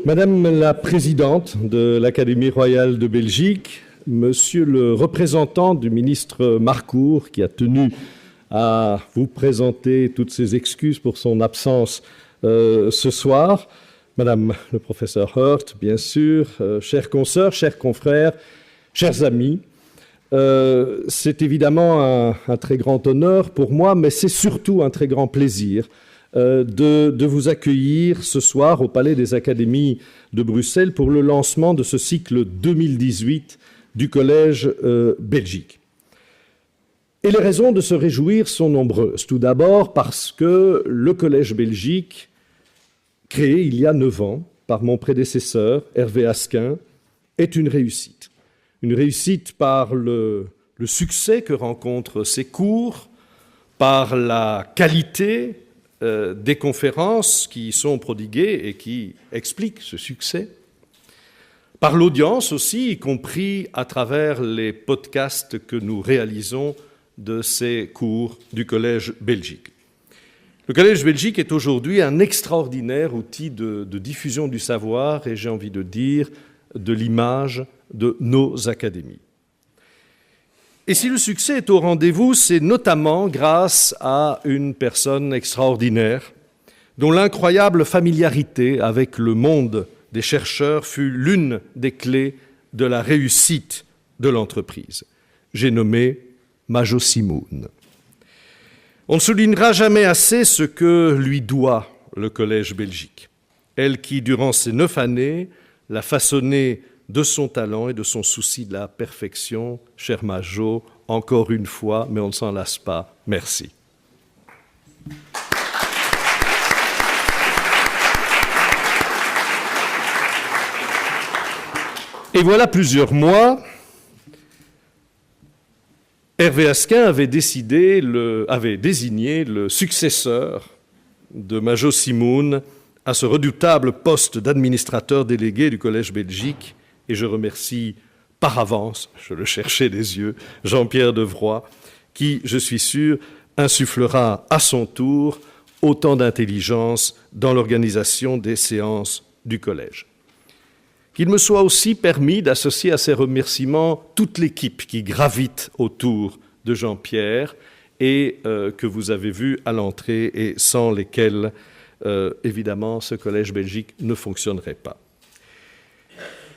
Madame la Présidente de l'Académie royale de Belgique, Monsieur le représentant du ministre Marcourt, qui a tenu à vous présenter toutes ses excuses pour son absence ce soir, Madame le professeur Hurt, bien sûr, chères consoeurs, chers confrères, chers amis, c'est évidemment un très grand honneur pour moi, mais c'est surtout un très grand plaisir de vous accueillir ce soir au Palais des Académies de Bruxelles pour le lancement de ce cycle 2018 du Collège Belgique. Et les raisons de se réjouir sont nombreuses. Tout d'abord parce que le Collège Belgique, créé il y a 9 ans par mon prédécesseur, Hervé Asquin, est une réussite. Une réussite par le succès que rencontrent ses cours, par la qualité des conférences qui y sont prodiguées et qui expliquent ce succès, par l'audience aussi, y compris à travers les podcasts que nous réalisons de ces cours du Collège Belgique. Le Collège Belgique est aujourd'hui un extraordinaire outil de diffusion du savoir et, j'ai envie de dire, de l'image de nos académies. Et si le succès est au rendez-vous, c'est notamment grâce à une personne extraordinaire dont l'incroyable familiarité avec le monde des chercheurs fut l'une des clés de la réussite de l'entreprise. J'ai nommé Majo Simoun. On ne soulignera jamais assez ce que lui doit le Collège Belgique. Elle qui, durant ces 9 années, l'a façonné de son talent et de son souci de la perfection. Cher Majo, encore une fois, mais on ne s'en lasse pas, merci. Et voilà plusieurs mois, Hervé Asquin avait désigné le successeur de Majo Simoun à ce redoutable poste d'administrateur délégué du Collège Belgique, et je remercie par avance, je le cherchais des yeux, Jean-Pierre Devroy, qui, je suis sûr, insufflera à son tour autant d'intelligence dans l'organisation des séances du Collège. Qu'il me soit aussi permis d'associer à ces remerciements toute l'équipe qui gravite autour de Jean-Pierre et que vous avez vu à l'entrée et sans lesquels, évidemment, ce Collège Belgique ne fonctionnerait pas.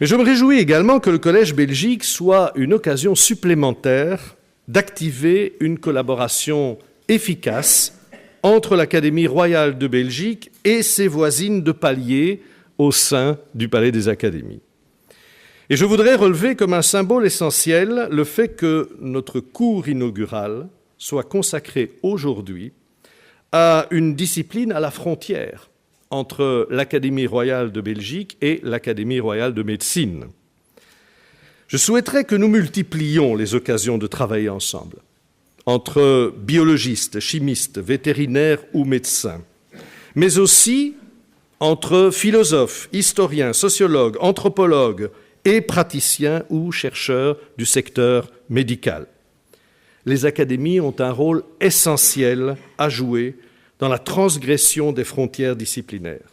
Mais je me réjouis également que le Collège Belgique soit une occasion supplémentaire d'activer une collaboration efficace entre l'Académie royale de Belgique et ses voisines de palier au sein du Palais des Académies. Et je voudrais relever comme un symbole essentiel le fait que notre cours inaugural soit consacré aujourd'hui à une discipline à la frontière entre l'Académie royale de Belgique et l'Académie royale de médecine. Je souhaiterais que nous multiplions les occasions de travailler ensemble, entre biologistes, chimistes, vétérinaires ou médecins, mais aussi entre philosophes, historiens, sociologues, anthropologues et praticiens ou chercheurs du secteur médical. Les académies ont un rôle essentiel à jouer dans la transgression des frontières disciplinaires.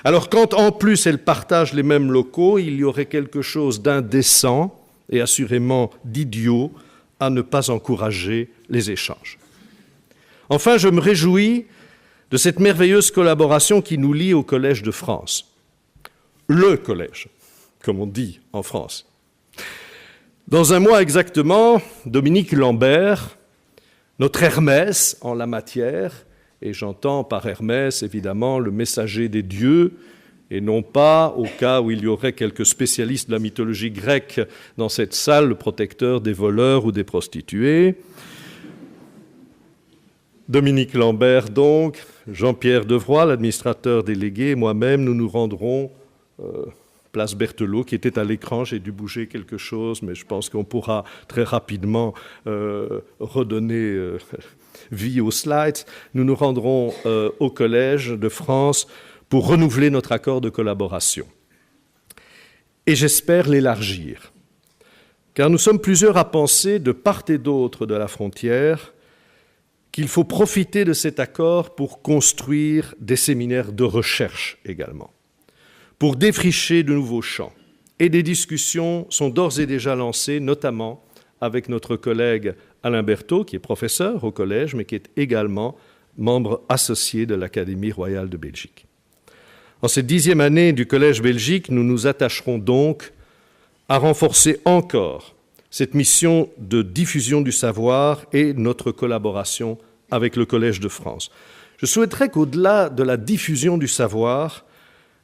Alors quand en plus elles partagent les mêmes locaux, il y aurait quelque chose d'indécent et assurément d'idiot à ne pas encourager les échanges. Enfin, je me réjouis de cette merveilleuse collaboration qui nous lie au Collège de France. Le collège, comme on dit en France. Dans un mois exactement, Dominique Lambert, notre Hermès en la matière, et j'entends par Hermès évidemment le messager des dieux, et non pas, au cas où il y aurait quelques spécialistes de la mythologie grecque dans cette salle, le protecteur des voleurs ou des prostituées. Dominique Lambert donc, Jean-Pierre Devroy, l'administrateur délégué, et moi-même, nous nous rendrons place Berthelot, qui était à l'écran. J'ai dû bouger quelque chose, mais je pense qu'on pourra très rapidement redonner vie aux slides. Nous nous rendrons au Collège de France pour renouveler notre accord de collaboration. Et j'espère l'élargir, car nous sommes plusieurs à penser, de part et d'autre de la frontière, qu'il faut profiter de cet accord pour construire des séminaires de recherche également, pour défricher de nouveaux champs. Et des discussions sont d'ores et déjà lancées, notamment avec notre collègue Alain Berthaud, qui est professeur au collège, mais qui est également membre associé de l'Académie royale de Belgique. En cette 10e année du Collège Belgique, nous nous attacherons donc à renforcer encore cette mission de diffusion du savoir et notre collaboration avec le Collège de France. Je souhaiterais qu'au-delà de la diffusion du savoir,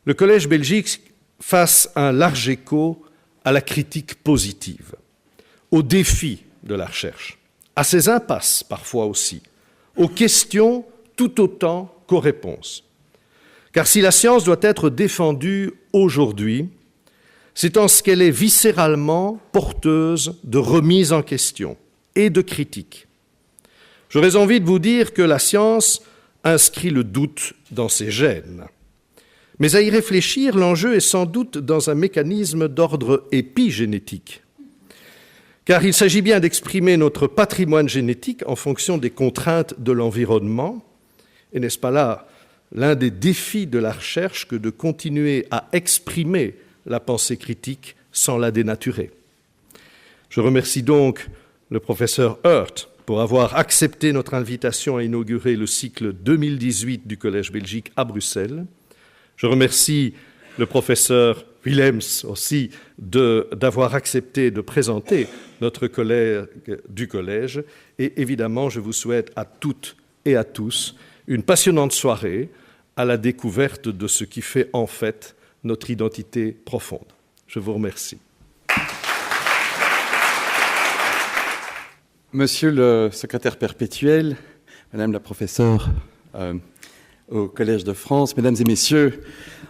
le Collège Belgique fasse un large écho à la critique positive, aux défis de la recherche, à ses impasses parfois aussi, aux questions tout autant qu'aux réponses. Car si la science doit être défendue aujourd'hui, c'est en ce qu'elle est viscéralement porteuse de remise en question et de critique. J'aurais envie de vous dire que la science inscrit le doute dans ses gènes. Mais à y réfléchir, l'enjeu est sans doute dans un mécanisme d'ordre épigénétique. Car il s'agit bien d'exprimer notre patrimoine génétique en fonction des contraintes de l'environnement. Et n'est-ce pas là l'un des défis de la recherche que de continuer à exprimer la pensée critique sans la dénaturer? Je remercie donc le professeur Hurt pour avoir accepté notre invitation à inaugurer le cycle 2018 du Collège Belgique à Bruxelles. Je remercie le professeur Willems aussi d'avoir accepté de présenter notre collègue du collège. Et évidemment, je vous souhaite à toutes et à tous une passionnante soirée à la découverte de ce qui fait en fait notre identité profonde. Je vous remercie. Monsieur le secrétaire perpétuel, Madame la professeure au Collège de France, Mesdames et Messieurs,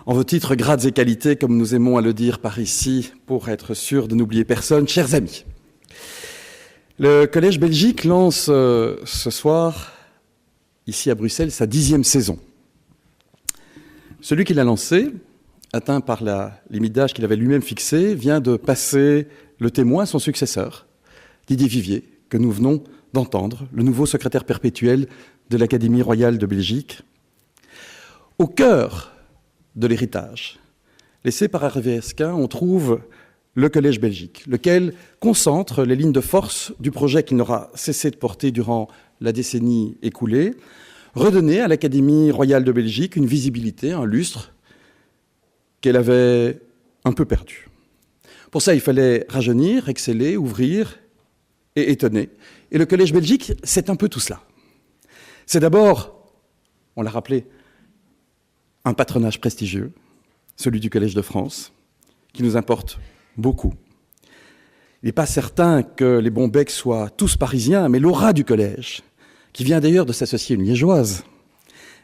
en vos titres, grades et qualités, comme nous aimons à le dire par ici, pour être sûr de n'oublier personne, chers amis. Le Collège Belgique lance ce soir, ici à Bruxelles, sa 10e saison. Celui qui l'a lancé, atteint par la limite d'âge qu'il avait lui-même fixée, vient de passer le témoin à son successeur, Didier Vivier, que nous venons d'entendre, le nouveau secrétaire perpétuel de l'Académie royale de Belgique. Au cœur de l'héritage laissé par Hervé Esquin, on trouve le Collège Belgique, lequel concentre les lignes de force du projet qu'il n'aura cessé de porter durant la décennie écoulée, redonner à l'Académie royale de Belgique une visibilité, un lustre qu'elle avait un peu perdu. Pour ça, il fallait rajeunir, exceller, ouvrir et étonner. Et le Collège Belgique, c'est un peu tout cela. C'est d'abord, on l'a rappelé, un patronage prestigieux, celui du Collège de France, qui nous importe beaucoup. Il n'est pas certain que les bons becs soient tous parisiens, mais l'aura du collège, qui vient d'ailleurs de s'associer à une liégeoise,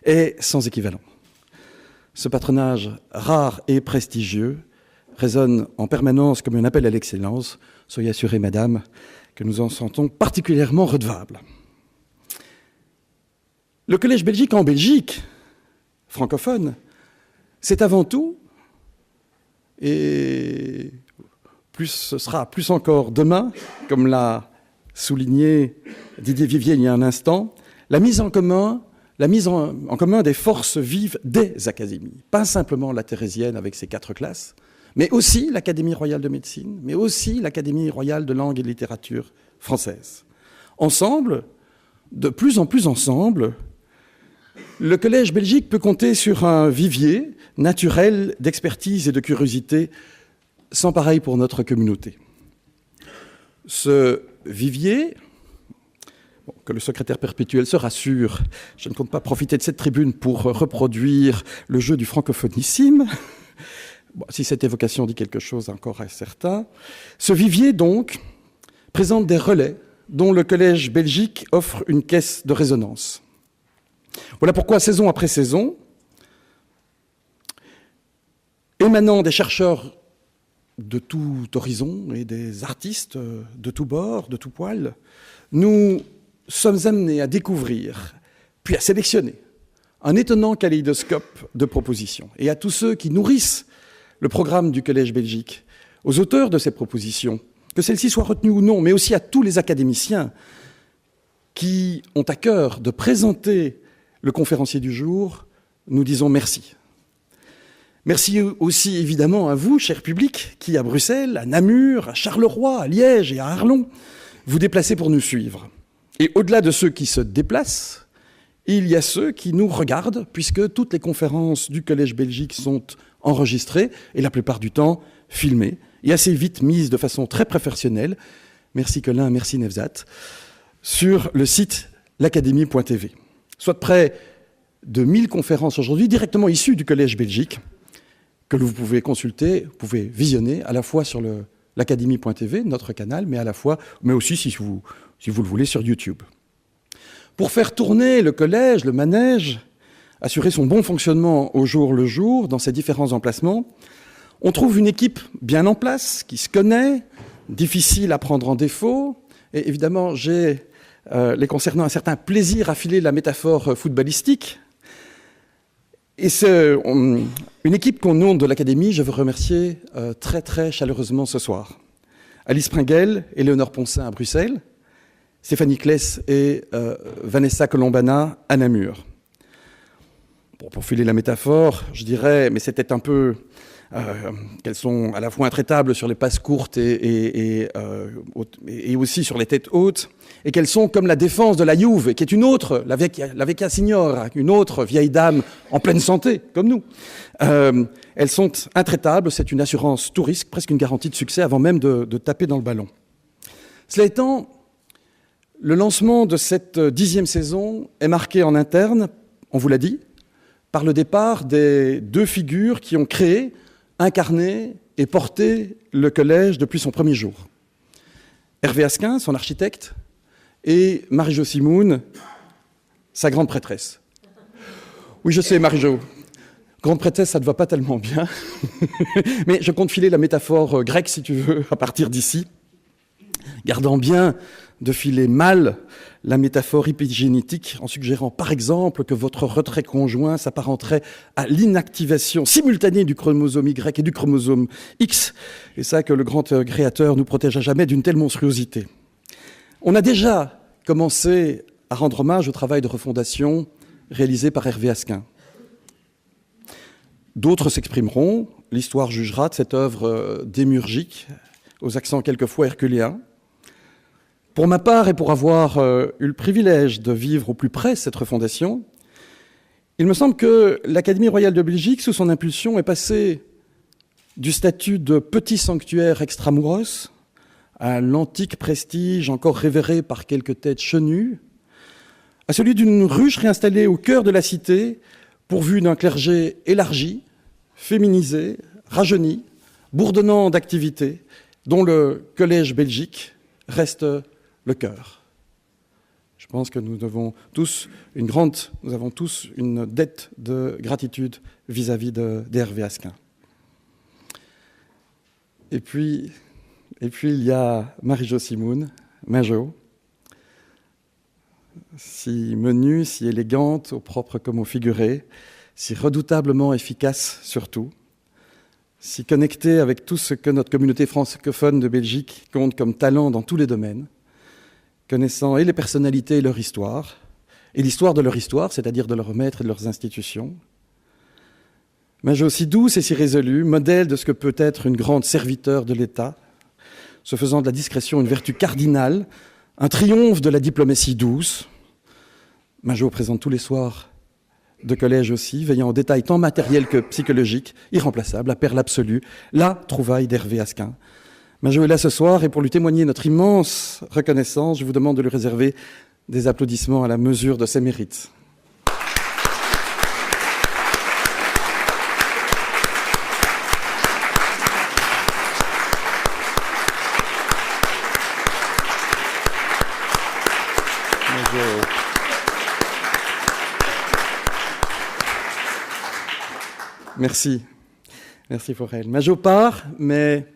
est sans équivalent. Ce patronage rare et prestigieux résonne en permanence comme un appel à l'excellence. Soyez assurée, madame, que nous en sentons particulièrement redevables. Le Collège Belgique en Belgique, francophone, c'est avant tout, et ce sera plus encore demain, comme l'a souligné Didier Vivier il y a un instant, la mise en commun des forces vives des académies. Pas simplement la Thérésienne avec ses 4 classes, mais aussi l'Académie royale de médecine, mais aussi l'Académie royale de langue et de littérature française. Ensemble, de plus en plus ensemble, le Collège Belgique peut compter sur un vivier naturel d'expertise et de curiosité sans pareil pour notre communauté. Ce vivier, que le secrétaire perpétuel se rassure, je ne compte pas profiter de cette tribune pour reproduire le jeu du francophonissime, si cette évocation dit quelque chose encore est certain. Ce vivier, donc, présente des relais dont le Collège Belgique offre une caisse de résonance. Voilà pourquoi, saison après saison, émanant des chercheurs de tout horizon et des artistes de tous bords, de tout poil, nous sommes amenés à découvrir, puis à sélectionner, un étonnant kaléidoscope de propositions. Et à tous ceux qui nourrissent le programme du Collège Belgique, aux auteurs de ces propositions, que celles-ci soient retenues ou non, mais aussi à tous les académiciens qui ont à cœur de présenter le conférencier du jour, nous disons merci. Merci aussi évidemment à vous, cher public, qui à Bruxelles, à Namur, à Charleroi, à Liège et à Arlon, vous déplacez pour nous suivre. Et au-delà de ceux qui se déplacent, il y a ceux qui nous regardent, puisque toutes les conférences du Collège Belgique sont enregistrées, et la plupart du temps filmées, et assez vite mises de façon très professionnelle, merci Colin, merci Nevzat, sur le site l'académie.tv. Soit près de 1000 conférences aujourd'hui, directement issues du Collège Belgique, que vous pouvez consulter, vous pouvez visionner à la fois sur l'académie.tv, notre canal, mais aussi, si vous le voulez, sur YouTube. Pour faire tourner le collège, le manège, assurer son bon fonctionnement au jour le jour, dans ses différents emplacements, on trouve une équipe bien en place, qui se connaît, difficile à prendre en défaut, et évidemment, j'ai, les concernant, un certain plaisir à filer la métaphore footballistique. Et c'est une équipe qu'au nom de l'Académie, je veux remercier très très chaleureusement ce soir. Alice Pringuel, Éléonore Poncin à Bruxelles, Stéphanie Kless et Vanessa Colombana à Namur. Bon, pour filer la métaphore, je dirais, mais c'était un peu qu'elles sont à la fois intraitables sur les passes courtes et aussi sur les têtes hautes, et qu'elles sont comme la défense de la Juve, qui est une autre, la Vecchia Signora, une autre vieille dame en pleine santé, comme nous. Elles sont intraitables, c'est une assurance tout risque, presque une garantie de succès avant même de taper dans le ballon. Cela étant, le lancement de cette 10e saison est marqué en interne, on vous l'a dit, par le départ des deux figures qui ont créé, incarné et porté le collège depuis son premier jour. Hervé Asquin, son architecte, et Marie-Jo Simoun, sa grande prêtresse. Oui, je sais, Marie-Jo, grande prêtresse, ça ne va pas tellement bien, mais je compte filer la métaphore grecque, si tu veux, à partir d'ici, gardant bien de filer mal la métaphore épigénétique en suggérant par exemple que votre retrait conjoint s'apparenterait à l'inactivation simultanée du chromosome Y et du chromosome X, et ça que le grand créateur nous protège à jamais d'une telle monstruosité. On a déjà commencé à rendre hommage au travail de refondation réalisé par Hervé Asquin. D'autres s'exprimeront, l'histoire jugera de cette œuvre démiurgique, aux accents quelquefois herculéens. Pour ma part, et pour avoir eu le privilège de vivre au plus près cette refondation, il me semble que l'Académie royale de Belgique, sous son impulsion, est passée du statut de petit sanctuaire extramuros à l'antique prestige encore révéré par quelques têtes chenues, à celui d'une ruche réinstallée au cœur de la cité, pourvue d'un clergé élargi, féminisé, rajeuni, bourdonnant d'activité, dont le Collège Belgique reste le cœur. Je pense que nous avons tous une dette de gratitude vis-à-vis d'Hervé Asquin. Et puis il y a Marie-Jo Simoun, Majo, si menue, si élégante, au propre comme au figuré, si redoutablement efficace surtout, si connectée avec tout ce que notre communauté francophone de Belgique compte comme talent dans tous les domaines, connaissant et les personnalités et leur histoire, et l'histoire de leur histoire, c'est-à-dire de leurs maîtres et de leurs institutions. Majo si douce et si résolue, modèle de ce que peut être une grande serviteur de l'État, se faisant de la discrétion une vertu cardinale, un triomphe de la diplomatie douce. Majo présente tous les soirs de collège aussi, veillant aux détails tant matériels que psychologiques, irremplaçable, la perle absolue, la trouvaille d'Hervé Asquin. Majo est là ce soir et pour lui témoigner notre immense reconnaissance, je vous demande de lui réserver des applaudissements à la mesure de ses mérites. Merci. Merci pour elle. Majo part, mais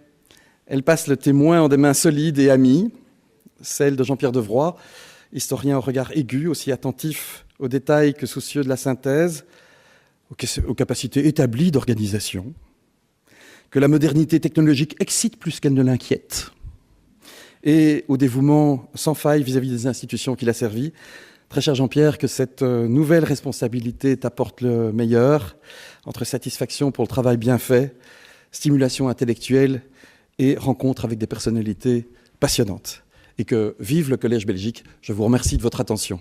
elle passe le témoin en des mains solides et amies, celle de Jean-Pierre Devroy, historien au regard aigu, aussi attentif aux détails que soucieux de la synthèse, aux capacités établies d'organisation, que la modernité technologique excite plus qu'elle ne l'inquiète, et au dévouement sans faille vis-à-vis des institutions qu'il a servies, Très cher Jean-Pierre, que cette nouvelle responsabilité t'apporte le meilleur, entre satisfaction pour le travail bien fait, stimulation intellectuelle et rencontre avec des personnalités passionnantes. Et que vive le Collège Belgique. Je vous remercie de votre attention.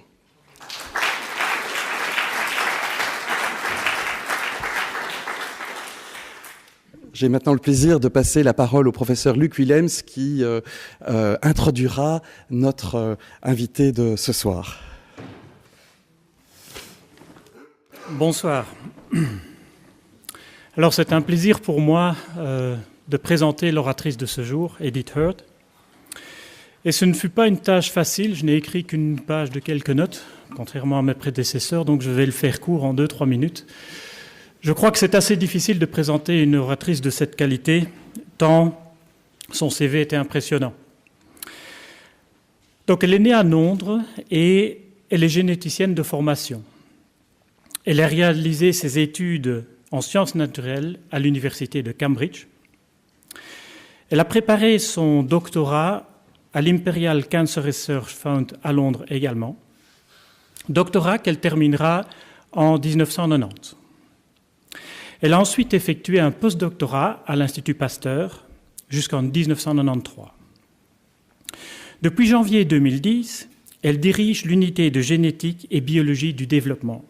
J'ai maintenant le plaisir de passer la parole au professeur Luc Willems qui introduira notre invité de ce soir. Bonsoir. Alors c'est un plaisir pour moi de présenter l'oratrice de ce jour, Edith Hurt. Et ce ne fut pas une tâche facile, je n'ai écrit qu'une page de quelques notes, contrairement à mes prédécesseurs, donc je vais le faire court en 2-3 minutes. Je crois que c'est assez difficile de présenter une oratrice de cette qualité, tant son CV était impressionnant. Donc elle est née à Londres et elle est généticienne de formation. Elle a réalisé ses études en sciences naturelles à l'université de Cambridge. Elle a préparé son doctorat à l'Imperial Cancer Research Fund à Londres également, doctorat qu'elle terminera en 1990. Elle a ensuite effectué un postdoctorat à l'Institut Pasteur jusqu'en 1993. Depuis janvier 2010, elle dirige l'unité de génétique et biologie du développement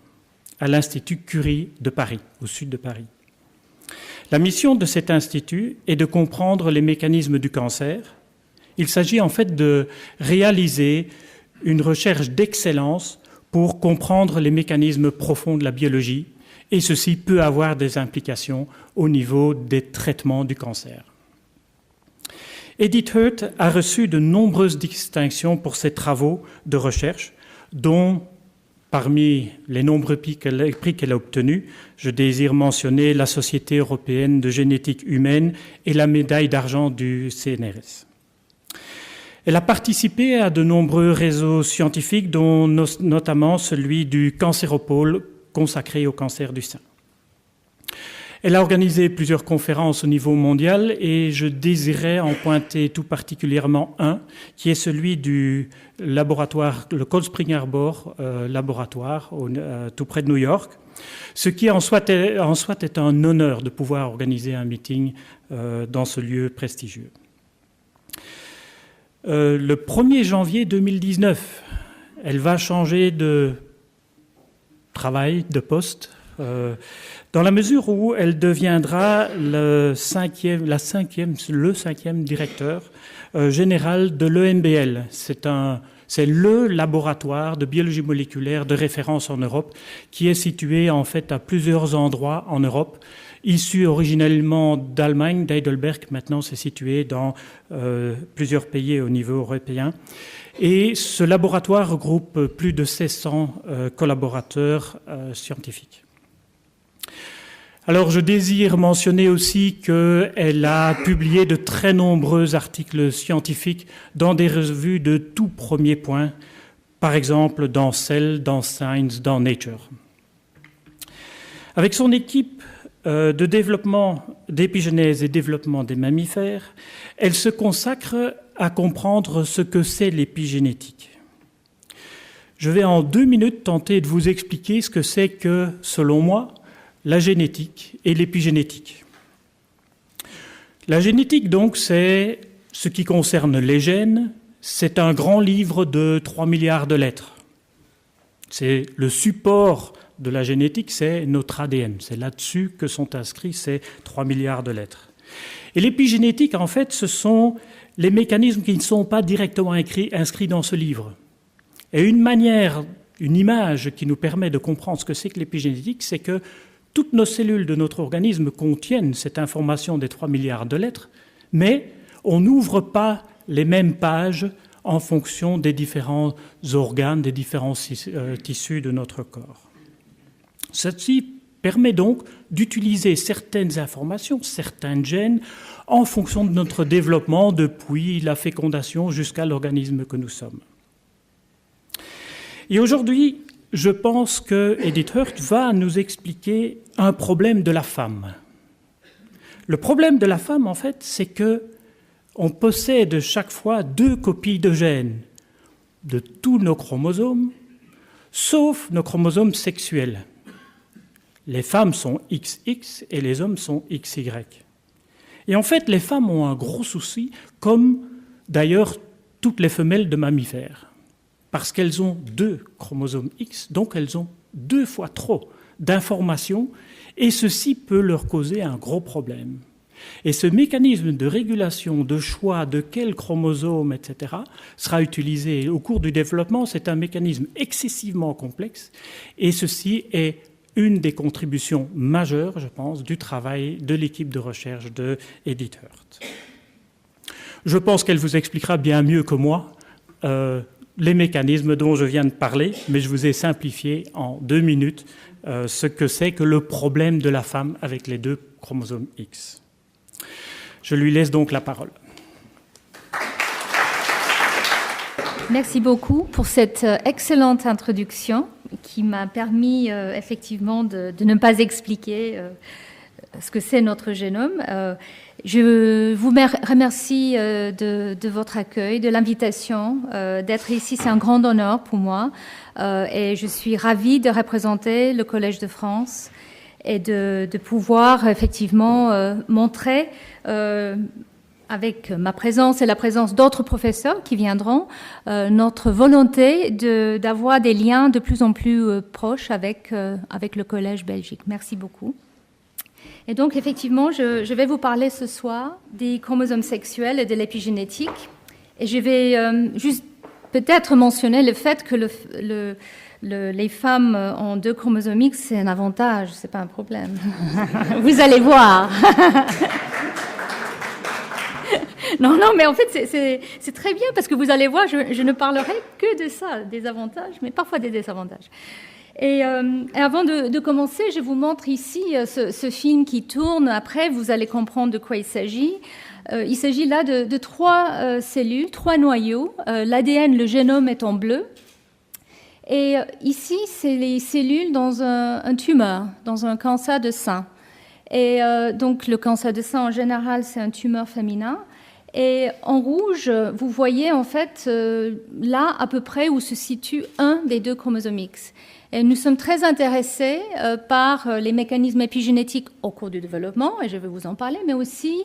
à l'Institut Curie de Paris, au sud de Paris. La mission de cet institut est de comprendre les mécanismes du cancer. Il s'agit en fait de réaliser une recherche d'excellence pour comprendre les mécanismes profonds de la biologie, et ceci peut avoir des implications au niveau des traitements du cancer. Edith Hurt a reçu de nombreuses distinctions pour ses travaux de recherche, dont, parmi les nombreux prix qu'elle a obtenus, je désire mentionner la Société européenne de génétique humaine et la médaille d'argent du CNRS. Elle a participé à de nombreux réseaux scientifiques, dont notamment celui du Cancéropole, consacré au cancer du sein. Elle a organisé plusieurs conférences au niveau mondial et je désirais en pointer tout particulièrement un, qui est celui du laboratoire, le Cold Spring Harbor laboratoire, tout près de New York, ce qui en soi est un honneur de pouvoir organiser un meeting dans ce lieu prestigieux. Le 1er janvier 2019, elle va changer de travail, de poste, dans la mesure où elle deviendra le cinquième directeur général de l'EMBL. C'est le laboratoire de biologie moléculaire de référence en Europe qui est situé en fait à plusieurs endroits en Europe, issu originellement d'Allemagne, d'Heidelberg. Maintenant, c'est situé dans plusieurs pays au niveau européen. Et ce laboratoire regroupe plus de 1600 collaborateurs scientifiques. Alors, je désire mentionner aussi qu'elle a publié de très nombreux articles scientifiques dans des revues de tout premier point, par exemple dans Cell, dans Science, dans Nature. Avec son équipe de développement d'épigénèse et développement des mammifères, elle se consacre à comprendre ce que c'est l'épigénétique. Je vais en 2 minutes tenter de vous expliquer ce que c'est que, selon moi, la génétique et l'épigénétique. La génétique, donc, c'est ce qui concerne les gènes. C'est un grand livre de 3 milliards de lettres. C'est le support de la génétique, c'est notre ADN. C'est là-dessus que sont inscrits ces 3 milliards de lettres. Et l'épigénétique, en fait, ce sont les mécanismes qui ne sont pas directement inscrits dans ce livre. Et une image qui nous permet de comprendre ce que c'est que l'épigénétique, c'est que toutes nos cellules de notre organisme contiennent cette information des 3 milliards de lettres, mais on n'ouvre pas les mêmes pages en fonction des différents organes, des différents tissus de notre corps. Ceci permet donc d'utiliser certaines informations, certains gènes, en fonction de notre développement depuis la fécondation jusqu'à l'organisme que nous sommes. Et aujourd'hui, je pense que Edith Hurt va nous expliquer un problème de la femme. Le problème de la femme, en fait, c'est qu'on possède chaque fois 2 copies de gènes de tous nos chromosomes, sauf nos chromosomes sexuels. Les femmes sont XX et les hommes sont XY. Et en fait, les femmes ont un gros souci, comme d'ailleurs toutes les femelles de mammifères, parce qu'elles ont 2 chromosomes X, donc elles ont 2 fois trop d'informations, et ceci peut leur causer un gros problème. Et ce mécanisme de régulation, de choix de quel chromosome, etc., sera utilisé au cours du développement. C'est un mécanisme excessivement complexe, et ceci est une des contributions majeures, je pense, du travail de l'équipe de recherche de Edith Hurt. Je pense qu'elle vous expliquera bien mieux que moi les mécanismes dont je viens de parler, mais je vous ai simplifié en 2 minutes ce que c'est que le problème de la femme avec les 2 chromosomes X. Je lui laisse donc la parole. Merci beaucoup pour cette excellente introduction qui m'a permis effectivement de ne pas expliquer ce que c'est notre génome. Je vous remercie de votre accueil, de l'invitation, d'être ici. C'est un grand honneur pour moi et je suis ravie de représenter le Collège de France et de pouvoir effectivement montrer avec ma présence et la présence d'autres professeurs qui viendront, notre volonté d'avoir des liens de plus en plus proches avec le Collège Belgique. Merci beaucoup. Et donc, effectivement, je vais vous parler ce soir des chromosomes sexuels et de l'épigénétique. Et je vais juste peut-être mentionner le fait que les femmes ont 2 chromosomes X, c'est un avantage, c'est pas un problème. Vous allez voir. Non, mais en fait, c'est très bien parce que vous allez voir, je ne parlerai que de ça, des avantages, mais parfois des désavantages. Et avant de commencer, je vous montre ici ce film qui tourne. Après, vous allez comprendre de quoi il s'agit. Il s'agit là de 3 cellules, 3 noyaux. L'ADN, le génome est en bleu. Et ici, c'est les cellules dans un tumeur, dans un cancer de sein. Et donc, le cancer de sein, en général, c'est un tumeur féminin. Et en rouge, vous voyez en fait là à peu près où se situe un des 2 chromosomes X. Et nous sommes très intéressés par les mécanismes épigénétiques au cours du développement, et je vais vous en parler, mais aussi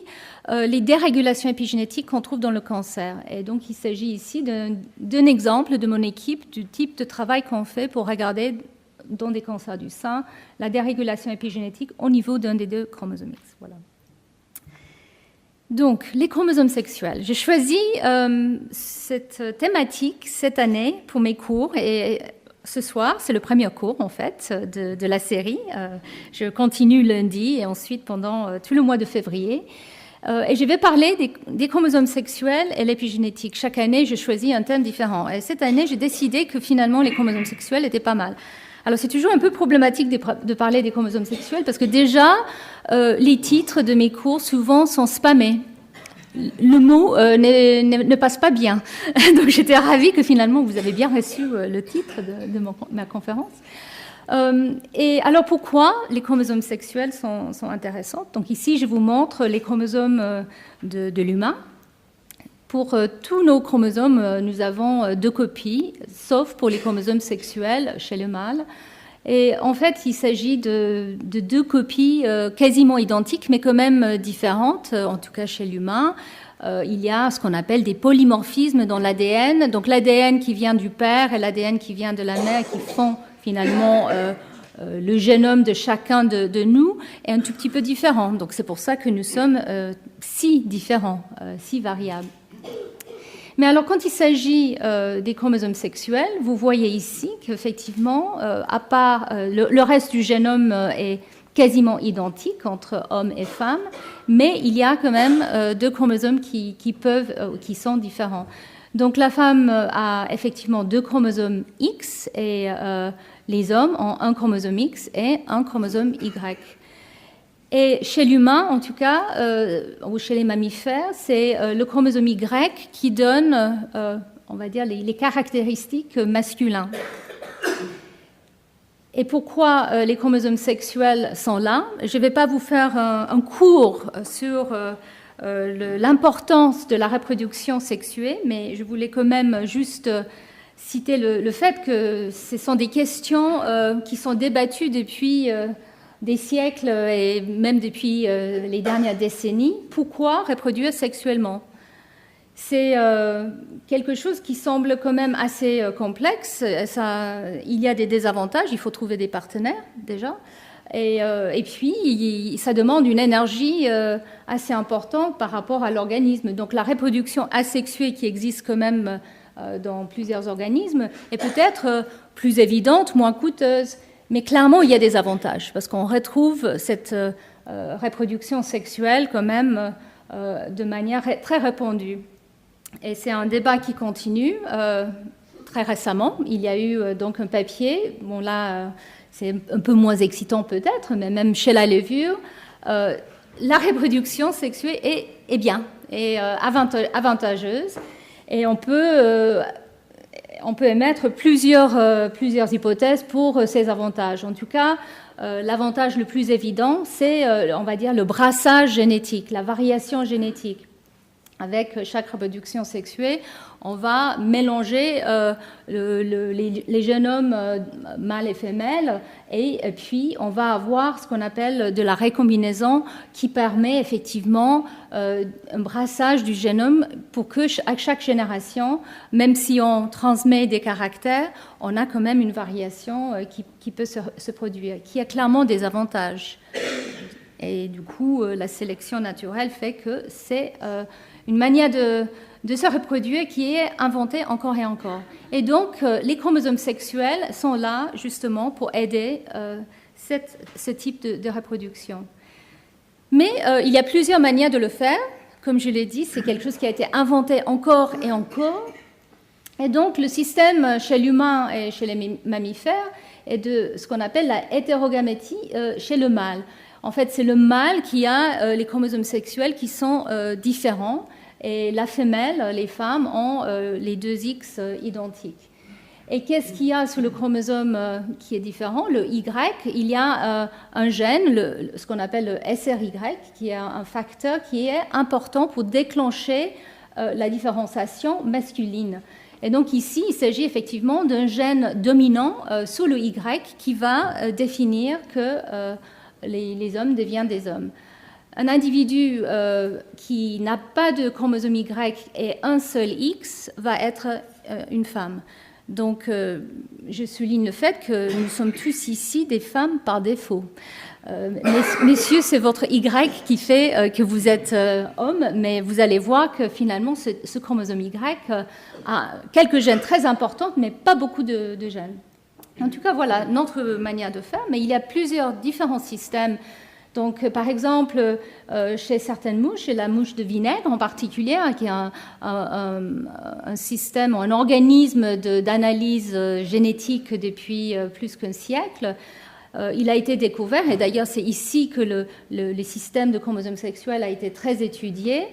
les dérégulations épigénétiques qu'on trouve dans le cancer. Et donc il s'agit ici d'un exemple de mon équipe, du type de travail qu'on fait pour regarder dans des cancers du sein la dérégulation épigénétique au niveau d'un des 2 chromosomes X. Voilà. Donc, les chromosomes sexuels. J'ai choisi cette thématique cette année pour mes cours et ce soir, c'est le premier cours en fait de la série. Je continue lundi et ensuite pendant tout le mois de février. Et je vais parler des chromosomes sexuels et l'épigénétique. Chaque année, je choisis un thème différent. Et cette année, j'ai décidé que finalement, les chromosomes sexuels étaient pas mal. Alors, c'est toujours un peu problématique de parler des chromosomes sexuels parce que déjà, les titres de mes cours souvent sont spammés. Le mot ne passe pas bien. Donc, j'étais ravie que finalement, vous avez bien reçu le titre de ma conférence. Et alors, pourquoi les chromosomes sexuels sont intéressants? Donc, ici, je vous montre les chromosomes de l'humain. Pour tous nos chromosomes, nous avons 2 copies, sauf pour les chromosomes sexuels chez le mâle. Et en fait, il s'agit de 2 copies quasiment identiques, mais quand même différentes, en tout cas chez l'humain. Il y a ce qu'on appelle des polymorphismes dans l'ADN. Donc l'ADN qui vient du père et l'ADN qui vient de la mère qui font finalement le génome de chacun de nous est un tout petit peu différent. Donc c'est pour ça que nous sommes si différents, si variables. Mais alors, quand il s'agit des chromosomes sexuels, vous voyez ici qu'effectivement, à part le reste du génome est quasiment identique entre hommes et femmes, mais il y a quand même 2 chromosomes qui sont différents. Donc, la femme a effectivement 2 chromosomes X et les hommes ont un chromosome X et un chromosome Y. Et chez l'humain, en tout cas, ou chez les mammifères, c'est le chromosome Y qui donne, on va dire, les caractéristiques masculines. Et pourquoi les chromosomes sexuels sont là? Je ne vais pas vous faire un cours sur l'importance de la reproduction sexuée, mais je voulais quand même juste citer le fait que ce sont des questions qui sont débattues depuis des siècles et même depuis les dernières décennies. Pourquoi reproduire sexuellement ? C'est quelque chose qui semble quand même assez complexe. Il y a des désavantages, il faut trouver des partenaires déjà. Et puis, ça demande une énergie assez importante par rapport à l'organisme. Donc la reproduction asexuée qui existe quand même dans plusieurs organismes est peut-être plus évidente, moins coûteuse. Mais clairement, il y a des avantages parce qu'on retrouve cette reproduction sexuelle quand même de manière très répandue. Et c'est un débat qui continue. Très récemment, il y a eu donc un papier. Bon là, c'est un peu moins excitant peut-être, mais même chez la levure, la reproduction sexuée est bien, est avantageuse. Et on peut émettre plusieurs hypothèses pour ces avantages. En tout cas, l'avantage le plus évident, c'est, on va dire, le brassage génétique, la variation génétique. Avec chaque reproduction sexuée, on va mélanger les génomes mâles et femelles et puis on va avoir ce qu'on appelle de la recombinaison qui permet effectivement un brassage du génome pour que à chaque génération, même si on transmet des caractères, on a quand même une variation qui peut se produire, qui a clairement des avantages. Et du coup, la sélection naturelle fait que c'est une manière de se reproduire qui est inventée encore et encore. Et donc, les chromosomes sexuels sont là justement pour aider ce type de reproduction. Mais il y a plusieurs manières de le faire. Comme je l'ai dit, c'est quelque chose qui a été inventé encore et encore. Et donc, le système chez l'humain et chez les mammifères est de ce qu'on appelle la hétérogamétie chez le mâle. En fait, c'est le mâle qui a les chromosomes sexuels qui sont différents et la femelle, les femmes, ont les deux X identiques. Et qu'est-ce qu'il y a sur le chromosome qui est différent ? Le Y, il y a un gène, ce qu'on appelle le SRY, qui est un facteur qui est important pour déclencher la différenciation masculine. Et donc ici, il s'agit effectivement d'un gène dominant sur le Y qui va définir que les hommes deviennent des hommes. Un individu qui n'a pas de chromosome Y et un seul X va être une femme. Donc, je souligne le fait que nous sommes tous ici des femmes par défaut. Messieurs, c'est votre Y qui fait que vous êtes homme, mais vous allez voir que finalement, ce chromosome Y a quelques gènes très importants, mais pas beaucoup de gènes. En tout cas, voilà notre manière de faire, mais il y a plusieurs différents systèmes. Donc, par exemple, chez certaines mouches, chez la mouche de vinaigre en particulier, qui est un système, un organisme d'analyse génétique depuis plus qu'un siècle, il a été découvert, et d'ailleurs c'est ici que le système de chromosomes sexuels a été très étudié.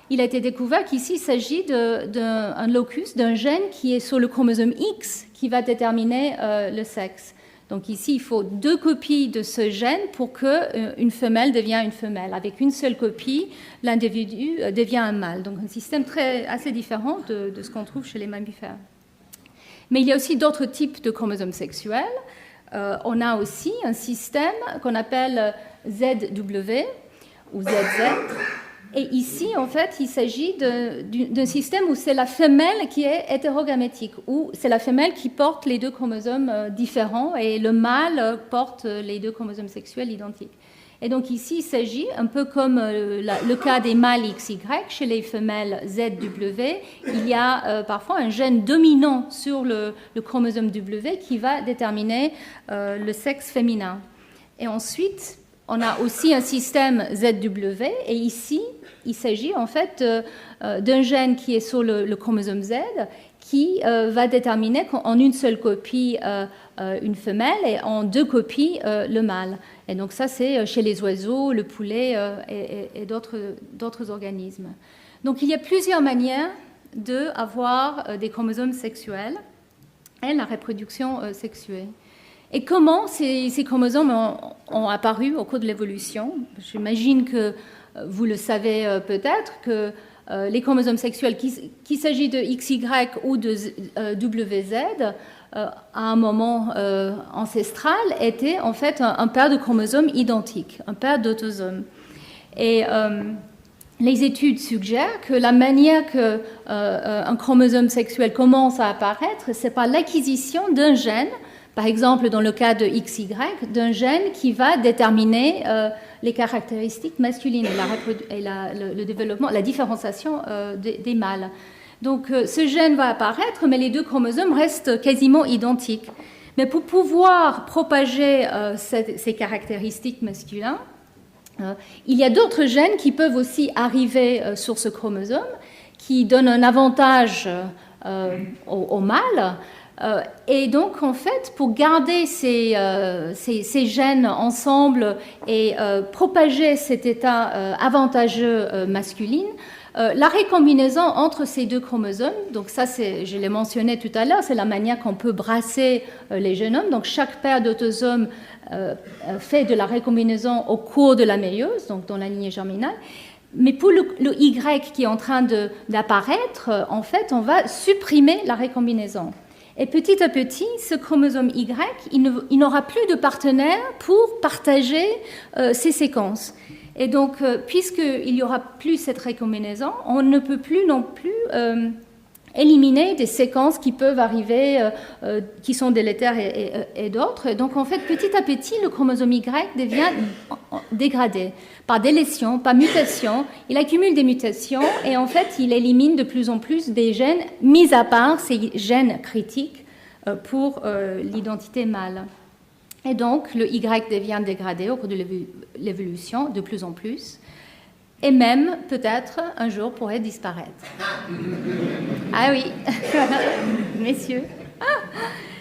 Il a été découvert qu'ici il s'agit d'un locus, d'un gène qui est sur le chromosome X qui va déterminer le sexe. Donc ici, il faut 2 copies de ce gène pour qu'une femelle devienne une femelle. Avec une seule copie, l'individu devient un mâle. Donc un système assez différent de ce qu'on trouve chez les mammifères. Mais il y a aussi d'autres types de chromosomes sexuels. On a aussi un système qu'on appelle ZW ou ZZ. Et ici, en fait, il s'agit d'un système où c'est la femelle qui est hétérogamétique, où c'est la femelle qui porte les 2 chromosomes différents et le mâle porte les 2 chromosomes sexuels identiques. Et donc ici, il s'agit, un peu comme le cas des mâles XY, chez les femelles ZW, il y a parfois un gène dominant sur le chromosome W qui va déterminer le sexe féminin. Et ensuite, on a aussi un système ZW, et ici, il s'agit en fait d'un gène qui est sur le chromosome Z, qui va déterminer en une seule copie une femelle et en 2 copies le mâle. Et donc ça, c'est chez les oiseaux, le poulet et d'autres organismes. Donc il y a plusieurs manières d'avoir des chromosomes sexuels et la reproduction sexuée. Et comment ces chromosomes ont apparu au cours de l'évolution ? J'imagine que vous le savez peut-être, que les chromosomes sexuels, qu'il s'agit de XY ou de WZ, à un moment ancestral, étaient en fait un paire de chromosomes identiques, un paire d'autosomes. Et les études suggèrent que la manière qu'un chromosome sexuel commence à apparaître, c'est par l'acquisition d'un gène, par exemple dans le cas de XY, d'un gène qui va déterminer les caractéristiques masculines et le développement, la différenciation des mâles. Donc ce gène va apparaître, mais les deux chromosomes restent quasiment identiques. Mais pour pouvoir propager ces caractéristiques masculines, il y a d'autres gènes qui peuvent aussi arriver sur ce chromosome, qui donnent un avantage au mâle. Et donc, en fait, pour garder ces gènes ensemble et propager cet état avantageux masculin, la récombinaison entre ces deux chromosomes, donc ça, je l'ai mentionné tout à l'heure, c'est la manière qu'on peut brasser les génomes. Donc, chaque paire d'autosomes fait de la récombinaison au cours de la méiose, donc dans la lignée germinale. Mais pour le Y qui est en train d'apparaître, en fait, on va supprimer la récombinaison. Et petit à petit, ce chromosome Y, il n'aura plus de partenaire pour partager ces séquences. Et donc, puisqu'il n'y aura plus cette récombinaison, on ne peut plus non plus éliminer des séquences qui peuvent arriver, qui sont délétères et d'autres. Donc, en fait, petit à petit, le chromosome Y devient dégradé par délétion, par mutation. Il accumule des mutations et en fait, il élimine de plus en plus des gènes, mis à part ces gènes critiques pour l'identité mâle. Et donc, le Y devient dégradé au cours de l'évolution de plus en plus. Et même, peut-être, un jour, pourrait disparaître. Ah oui, messieurs.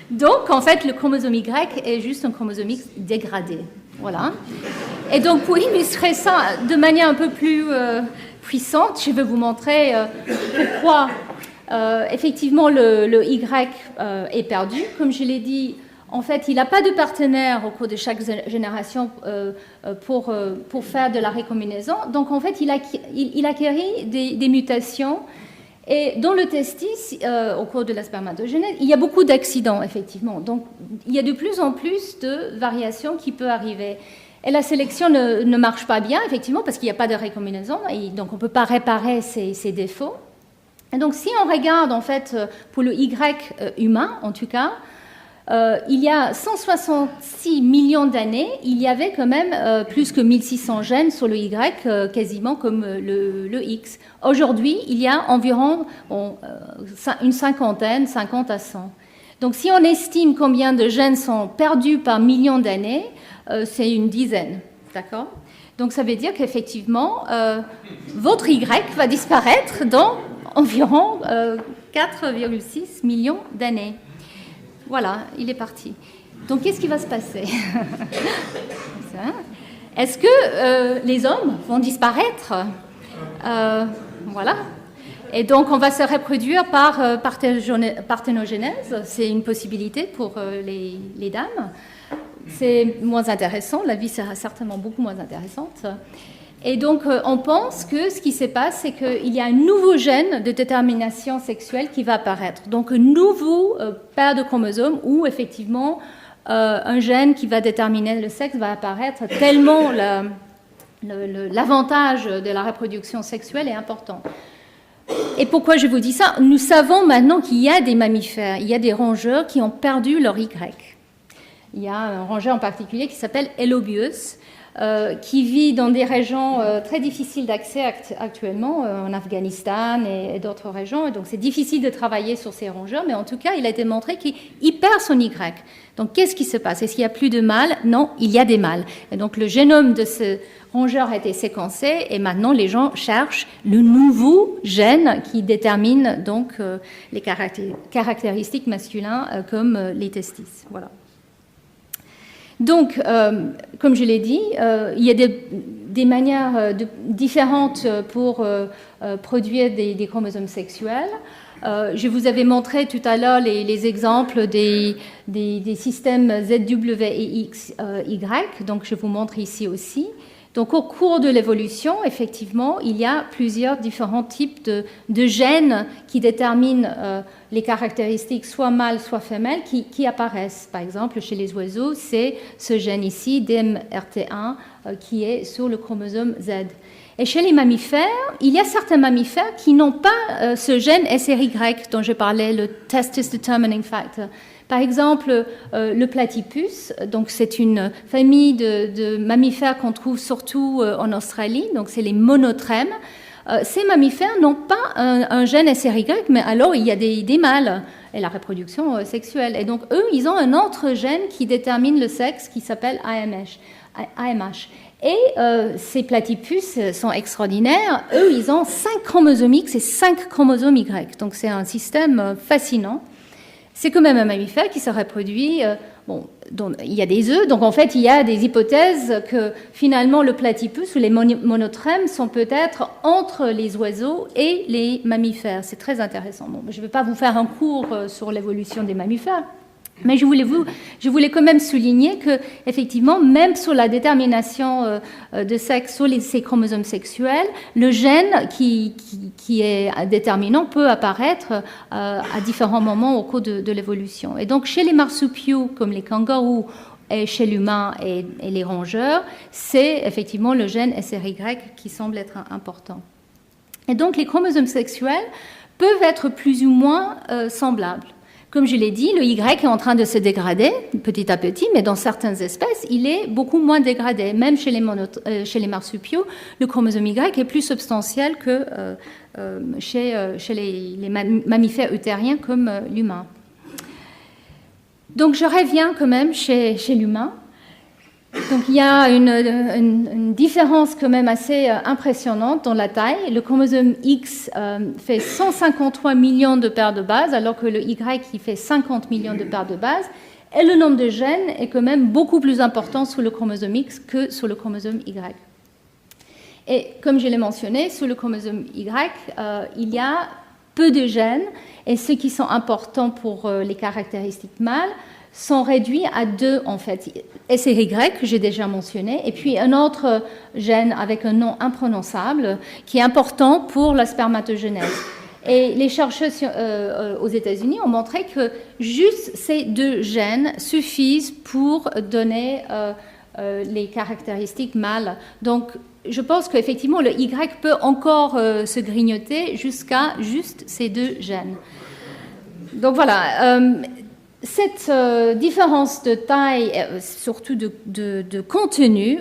Donc, en fait, le chromosome Y est juste un chromosome X dégradé. Voilà. Et donc, pour illustrer ça de manière un peu plus puissante, je vais vous montrer pourquoi, effectivement, le Y est perdu. Comme je l'ai dit, en fait, il n'a pas de partenaire au cours de chaque génération pour faire de la récombinaison. Donc, en fait, il acquérit des mutations. Et dans le testis, au cours de la spermatogénèse, il y a beaucoup d'accidents, effectivement. Donc, il y a de plus en plus de variations qui peuvent arriver. Et la sélection ne marche pas bien, effectivement, parce qu'il n'y a pas de récombinaison. Et donc, on ne peut pas réparer ces défauts. Et donc, si on regarde, en fait, pour le Y humain, en tout cas, il y a 166 millions d'années, il y avait quand même plus que 1600 gènes sur le Y, quasiment comme le X. Aujourd'hui, il y a environ une cinquantaine, 50 à 100. Donc si on estime combien de gènes sont perdus par millions d'années, c'est une dizaine. D'accord ? Donc ça veut dire qu'effectivement, votre Y va disparaître dans environ 4,6 millions d'années. Voilà, il est parti. Donc, qu'est-ce qui va se passer ? Est-ce que les hommes vont disparaître ? Voilà. Et donc, on va se reproduire par parthénogenèse. C'est une possibilité pour les dames. C'est moins intéressant. La vie sera certainement beaucoup moins intéressante. Et donc, on pense que ce qui se passe, c'est qu'il y a un nouveau gène de détermination sexuelle qui va apparaître. Donc, un nouveau paire de chromosomes où, effectivement, un gène qui va déterminer le sexe va apparaître tellement l'avantage de la reproduction sexuelle est important. Et pourquoi je vous dis ça ? Nous savons maintenant qu'il y a des mammifères, il y a des rongeurs qui ont perdu leur Y. Il y a un rongeur en particulier qui s'appelle Elobius, qui vit dans des régions très difficiles d'accès actuellement, en Afghanistan et d'autres régions. Et donc, c'est difficile de travailler sur ces rongeurs, mais en tout cas, il a été montré qu'il perd son Y. Donc, qu'est-ce qui se passe ? Est-ce qu'il n'y a plus de mâles ? Non, il y a des mâles. Et donc, le génome de ce rongeur a été séquencé et maintenant, les gens cherchent le nouveau gène qui détermine donc les caractéristiques masculines comme les testis. Voilà. Donc, comme je l'ai dit, il y a des manières différentes pour produire des chromosomes sexuels. Je vous avais montré tout à l'heure les exemples des systèmes ZW et XY, donc je vous montre ici aussi. Donc au cours de l'évolution, effectivement, il y a plusieurs différents types de gènes qui déterminent les caractéristiques soit mâles, soit femelles qui apparaissent. Par exemple, chez les oiseaux, c'est ce gène ici, DMRT1, qui est sur le chromosome Z. Et chez les mammifères, il y a certains mammifères qui n'ont pas ce gène SRY dont je parlais, le Testis Determining Factor. Par exemple, le platypus, donc c'est une famille de mammifères qu'on trouve surtout en Australie, donc c'est les monotrèmes. Ces mammifères n'ont pas un gène SRY, mais alors il y a des mâles et la reproduction sexuelle. Et donc eux, ils ont un autre gène qui détermine le sexe qui s'appelle AMH. Et ces platypus sont extraordinaires. Eux, ils ont 5 chromosomes X et 5 chromosomes Y. Donc c'est un système fascinant. C'est quand même un mammifère qui se reproduit. Il y a des œufs, donc en fait, il y a des hypothèses que finalement le platypus ou les monotrèmes sont peut-être entre les oiseaux et les mammifères. C'est très intéressant. Bon, je ne vais pas vous faire un cours sur l'évolution des mammifères, mais je voulais quand même souligner que, effectivement, même sur la détermination de sexe sur ces chromosomes sexuels, le gène qui est déterminant peut apparaître à différents moments au cours de l'évolution. Et donc, chez les marsupiaux, comme les kangourous, et chez l'humain et les rongeurs, c'est effectivement le gène SRY qui semble être important. Et donc, les chromosomes sexuels peuvent être plus ou moins semblables. Comme je l'ai dit, le Y est en train de se dégrader petit à petit, mais dans certaines espèces, il est beaucoup moins dégradé. Même chez les marsupiaux, le chromosome Y est plus substantiel que chez les mammifères eutériens comme l'humain. Donc je reviens quand même chez l'humain. Donc il y a une différence quand même assez impressionnante dans la taille. Le chromosome X fait 153 millions de paires de bases, alors que le Y qui fait 50 millions de paires de bases. Et le nombre de gènes est quand même beaucoup plus important sur le chromosome X que sur le chromosome Y. Et comme je l'ai mentionné, sur le chromosome Y, il y a peu de gènes, et ceux qui sont importants pour les caractéristiques mâles sont réduits à 2 en fait. SRY que j'ai déjà mentionné, et puis un autre gène avec un nom imprononçable qui est important pour la spermatogenèse. Et les chercheurs aux États-Unis ont montré que juste ces 2 gènes suffisent pour donner les caractéristiques mâles. Donc, je pense qu'effectivement, le Y peut encore se grignoter jusqu'à juste ces 2 gènes. Donc voilà. Cette différence de taille, surtout de contenu,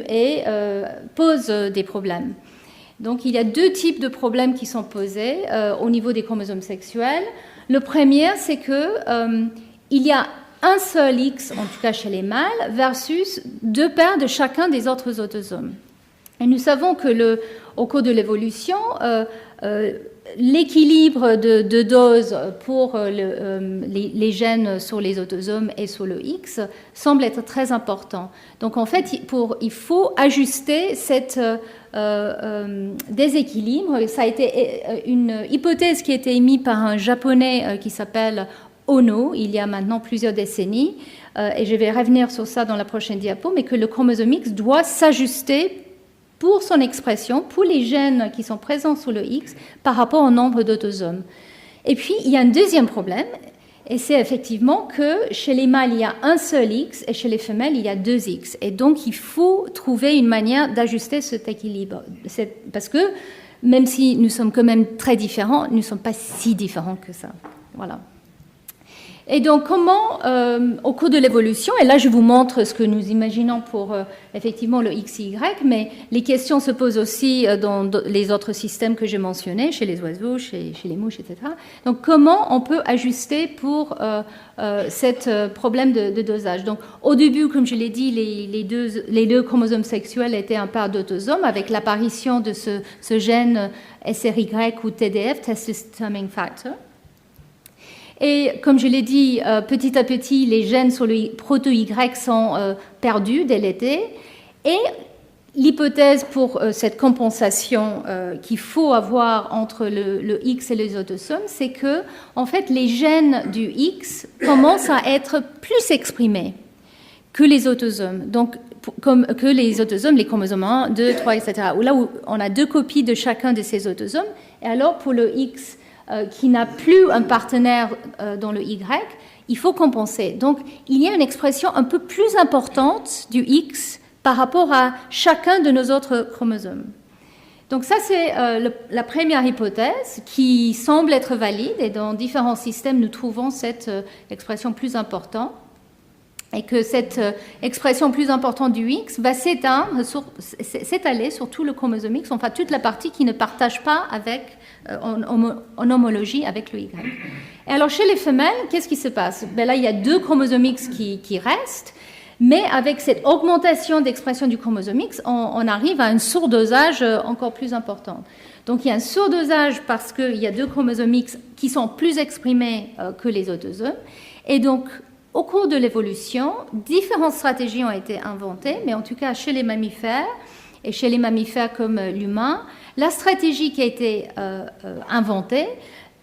pose des problèmes. Donc il y a 2 types de problèmes qui sont posés au niveau des chromosomes sexuels. Le premier, c'est qu'il y a un seul X, en tout cas chez les mâles, versus 2 paires de chacun des autres autosomes. Et nous savons que au cours de l'évolution, l'équilibre de dose pour les gènes sur les autosomes et sur le X semble être très important. Donc en fait, il faut ajuster cet déséquilibre. Ça a été une hypothèse qui a été émise par un Japonais qui s'appelle Ono, il y a maintenant plusieurs décennies, et je vais revenir sur ça dans la prochaine diapo, mais que le chromosome X doit s'ajuster pour son expression, pour les gènes qui sont présents sur le X, par rapport au nombre d'autosomes. Et puis, il y a un deuxième problème, et c'est effectivement que chez les mâles, il y a un seul X, et chez les femelles, il y a 2 X. Et donc, il faut trouver une manière d'ajuster cet équilibre. Parce que, même si nous sommes quand même très différents, nous ne sommes pas si différents que ça. Voilà. Et donc, comment, au cours de l'évolution, et là je vous montre ce que nous imaginons pour effectivement le XY, mais les questions se posent aussi dans les autres systèmes que j'ai mentionnés, chez les oiseaux, chez les mouches, etc. Donc, comment on peut ajuster pour ce problème de dosage? Donc, au début, comme je l'ai dit, les deux chromosomes sexuels étaient un paire d'autosomes avec l'apparition de ce gène SRY ou TDF, Testis Determining Factor. Et comme je l'ai dit, petit à petit, les gènes sur le proto-Y sont perdus, délétés. Et l'hypothèse pour cette compensation qu'il faut avoir entre le X et les autosomes, c'est que, en fait, les gènes du X commencent à être plus exprimés que les autosomes. Donc, que les autosomes, les chromosomes 1, 2, 3, etc. Là où on a 2 copies de chacun de ces autosomes. Et alors, pour le X qui n'a plus un partenaire dans le Y, il faut compenser. Donc, il y a une expression un peu plus importante du X par rapport à chacun de nos autres chromosomes. Donc ça, c'est la première hypothèse qui semble être valide, et dans différents systèmes, nous trouvons cette expression plus importante, et que cette expression plus importante du X va s'étaler sur tout le chromosome X, enfin toute la partie qui ne partage pas en homologie avec le Y. Et alors, chez les femelles, qu'est-ce qui se passe? Là, il y a 2 chromosomes X qui restent, mais avec cette augmentation d'expression du chromosome X, on arrive à un surdosage encore plus important. Donc il y a un surdosage parce qu'il y a 2 chromosomes X qui sont plus exprimés que les autosomes. Et donc, au cours de l'évolution, différentes stratégies ont été inventées, mais en tout cas chez les mammifères, et chez les mammifères comme l'humain, la stratégie qui a été inventée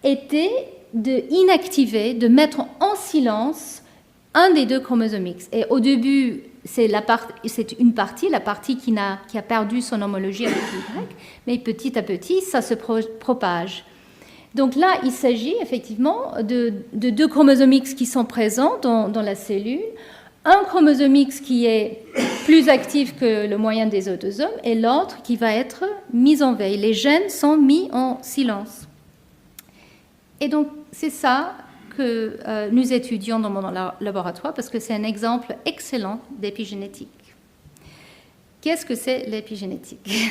était d'inactiver, de mettre en silence un des 2 chromosomes X. Et au début, c'est une partie, la partie qui a perdu son homologie avec le Y, mais petit à petit, ça se propage. Donc là, il s'agit effectivement de 2 chromosomes X qui sont présents dans la cellule, un chromosome X qui est plus actif que le moyen des autosomes et l'autre qui va être mis en veille. Les gènes sont mis en silence. Et donc, c'est ça que nous étudions dans mon laboratoire parce que c'est un exemple excellent d'épigénétique. Qu'est-ce que c'est l'épigénétique?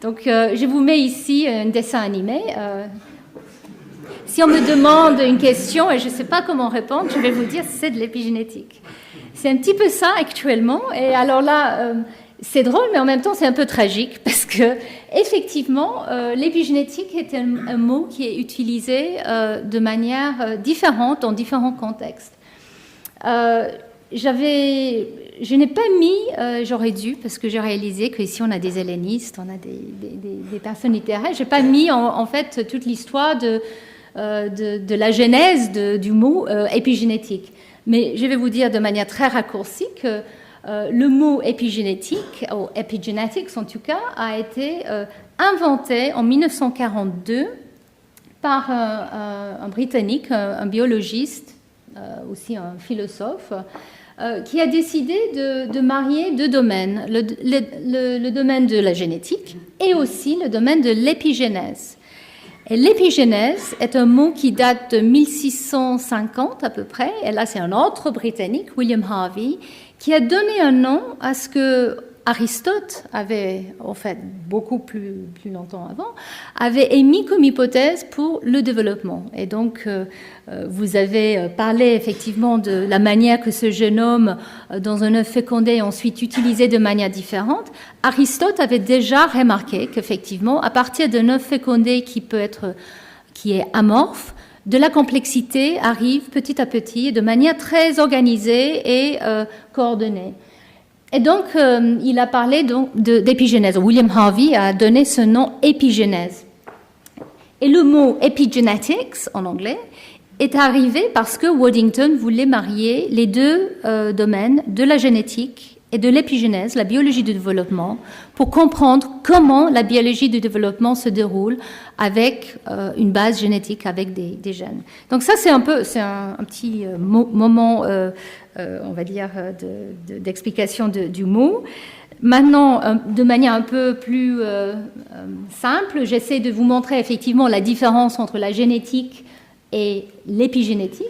Donc, je vous mets ici un dessin animé. Si on me demande une question et je ne sais pas comment répondre, je vais vous dire c'est de l'épigénétique. C'est un petit peu ça actuellement. Et alors là, c'est drôle, mais en même temps, c'est un peu tragique parce que effectivement, l'épigénétique est un mot qui est utilisé de manière différente dans différents contextes. Je n'ai pas mis, j'aurais dû, parce que j'ai réalisé qu'ici on a des hellénistes, on a des personnes littéraires, je n'ai pas mis en fait toute l'histoire de la genèse du mot épigénétique. Mais je vais vous dire de manière très raccourcie que le mot épigénétique, ou epigenetics en tout cas, a été inventé en 1942 par un Britannique, un biologiste, aussi un philosophe, qui a décidé de marier 2 domaines, le domaine de la génétique et aussi le domaine de l'épigénèse. Et l'épigénèse est un mot qui date de 1650 à peu près, et là c'est un autre Britannique, William Harvey, qui a donné un nom à ce que Aristote avait, en fait, beaucoup plus longtemps avant, avait émis comme hypothèse pour le développement. Et donc, vous avez parlé effectivement de la manière que ce génome, dans un œuf fécondé, est ensuite utilisé de manière différente. Aristote avait déjà remarqué qu'effectivement, à partir d'un œuf fécondé qui est amorphe, de la complexité arrive petit à petit, de manière très organisée et coordonnée. Et donc, il a parlé d'épigénèse. William Harvey a donné ce nom épigénèse. Et le mot epigenetics, en anglais, est arrivé parce que Waddington voulait marier les 2 domaines de la génétique et de l'épigénèse, la biologie du développement, pour comprendre comment la biologie du développement se déroule avec une base génétique, avec des gènes. Donc ça, c'est un petit moment, on va dire, d'explication du mot. Maintenant, de manière un peu plus simple, j'essaie de vous montrer effectivement la différence entre la génétique et l'épigénétique.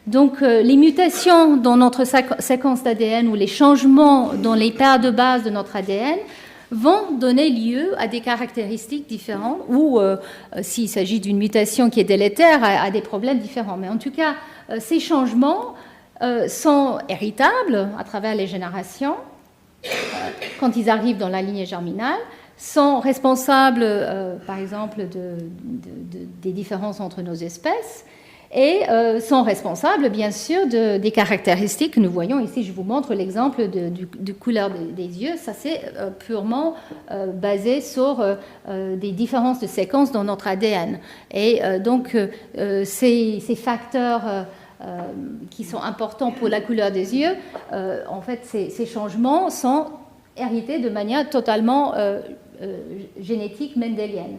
Donc, les mutations dans notre séquence d'ADN ou les changements dans les paires de base de notre ADN vont donner lieu à des caractéristiques différentes ou, s'il s'agit d'une mutation qui est délétère, à des problèmes différents. Mais en tout cas, ces changements sont héritables à travers les générations quand ils arrivent dans la lignée germinale, sont responsables, par exemple, des différences entre nos espèces et sont responsables, bien sûr, des caractéristiques que nous voyons ici. Je vous montre l'exemple de couleur des yeux. Ça, c'est purement basé sur des différences de séquences dans notre ADN. Et donc, ces facteurs qui sont importants pour la couleur des yeux, en fait, ces changements sont hérités de manière totalement génétique mendélienne.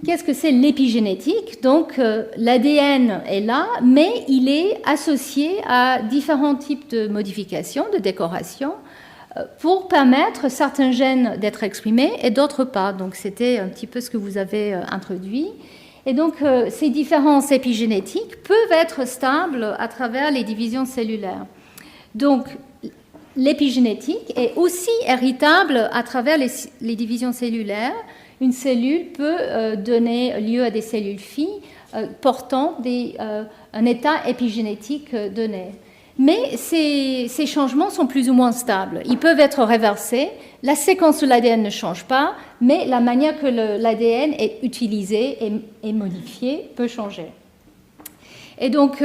Qu'est-ce que c'est l'épigénétique? Donc, l'ADN est là, mais il est associé à différents types de modifications, de décorations, pour permettre certains gènes d'être exprimés et d'autres pas. Donc, c'était un petit peu ce que vous avez introduit. Et donc, ces différences épigénétiques peuvent être stables à travers les divisions cellulaires. Donc, l'épigénétique est aussi héritable à travers les divisions cellulaires. Une cellule peut donner lieu à des cellules filles portant un état épigénétique donné. Mais ces changements sont plus ou moins stables. Ils peuvent être réversés. La séquence de l'ADN ne change pas, mais la manière que l'ADN est utilisé et modifié peut changer. Et donc,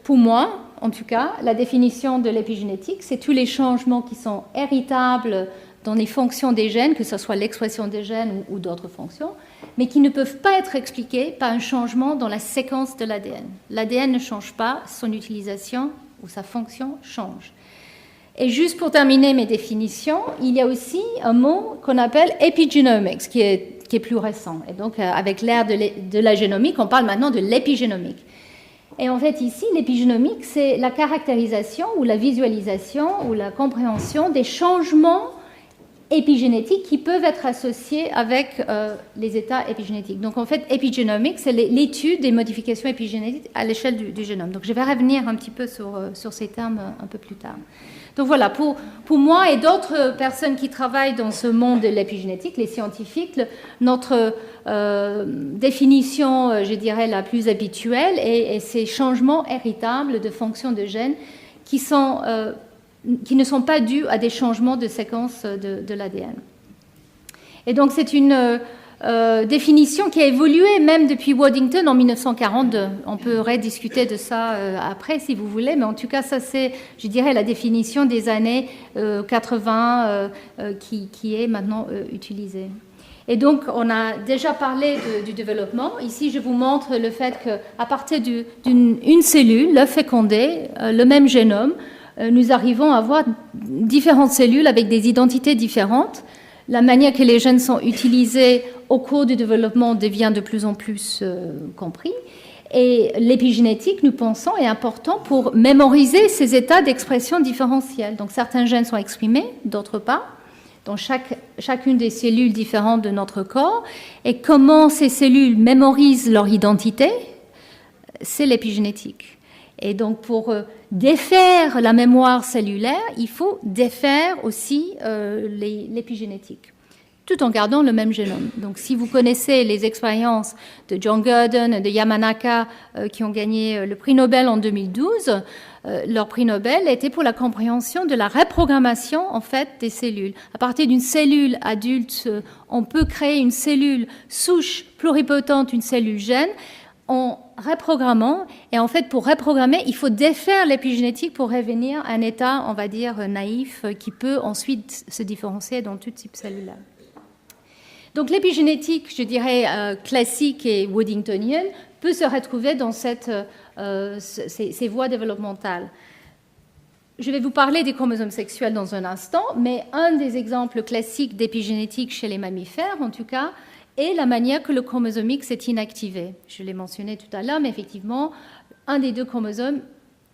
pour moi, en tout cas, la définition de l'épigénétique, c'est tous les changements qui sont héritables dans les fonctions des gènes, que ce soit l'expression des gènes ou d'autres fonctions, mais qui ne peuvent pas être expliqués par un changement dans la séquence de l'ADN. L'ADN ne change pas, son utilisation ou sa fonction change. Et juste pour terminer mes définitions, il y a aussi un mot qu'on appelle epigenomics, qui est plus récent. Et donc, avec l'ère de la génomique, on parle maintenant de l'épigénomique. Et en fait, ici, l'épigénomique, c'est la caractérisation ou la visualisation ou la compréhension des changements épigénétiques qui peuvent être associés avec les états épigénétiques. Donc, en fait, epigenomics, c'est l'étude des modifications épigénétiques à l'échelle du génome. Donc, je vais revenir un petit peu sur ces termes un peu plus tard. Donc, voilà, pour moi et d'autres personnes qui travaillent dans ce monde de l'épigénétique, les scientifiques, notre définition, je dirais, la plus habituelle est ces changements héritables de fonctions de gènes qui ne sont pas dus à des changements de séquence de l'ADN. Et donc, c'est une définition qui a évolué même depuis Waddington en 1942. On peut rediscuter de ça après, si vous voulez, mais en tout cas, ça, c'est, je dirais, la définition des années 80 qui est maintenant utilisée. Et donc, on a déjà parlé du développement. Ici, je vous montre le fait qu'à partir d'une cellule, l'œuf fécondé, le même génome, nous arrivons à avoir différentes cellules avec des identités différentes. La manière que les gènes sont utilisés au cours du développement devient de plus en plus compris. Et l'épigénétique, nous pensons, est important pour mémoriser ces états d'expression différentielle. Donc, certains gènes sont exprimés, d'autres pas, dans chacune des cellules différentes de notre corps. Et comment ces cellules mémorisent leur identité, c'est l'épigénétique. Et donc, pour défaire la mémoire cellulaire, il faut défaire aussi l'épigénétique, tout en gardant le même génome. Donc, si vous connaissez les expériences de John Gurdon et de Yamanaka qui ont gagné le prix Nobel en 2012, leur prix Nobel était pour la compréhension de la reprogrammation, en fait, des cellules. À partir d'une cellule adulte, on peut créer une cellule souche pluripotente, une cellule gène, en reprogrammant. Et en fait, pour reprogrammer, il faut défaire l'épigénétique pour revenir à un état, on va dire, naïf, qui peut ensuite se différencier dans tout type cellulaire. Donc l'épigénétique, je dirais, classique et waddingtonienne, peut se retrouver dans ces voies développementales. Je vais vous parler des chromosomes sexuels dans un instant, mais un des exemples classiques d'épigénétique chez les mammifères, en tout cas, est la manière que le chromosome X est inactivé. Je l'ai mentionné tout à l'heure, mais effectivement, un des deux chromosomes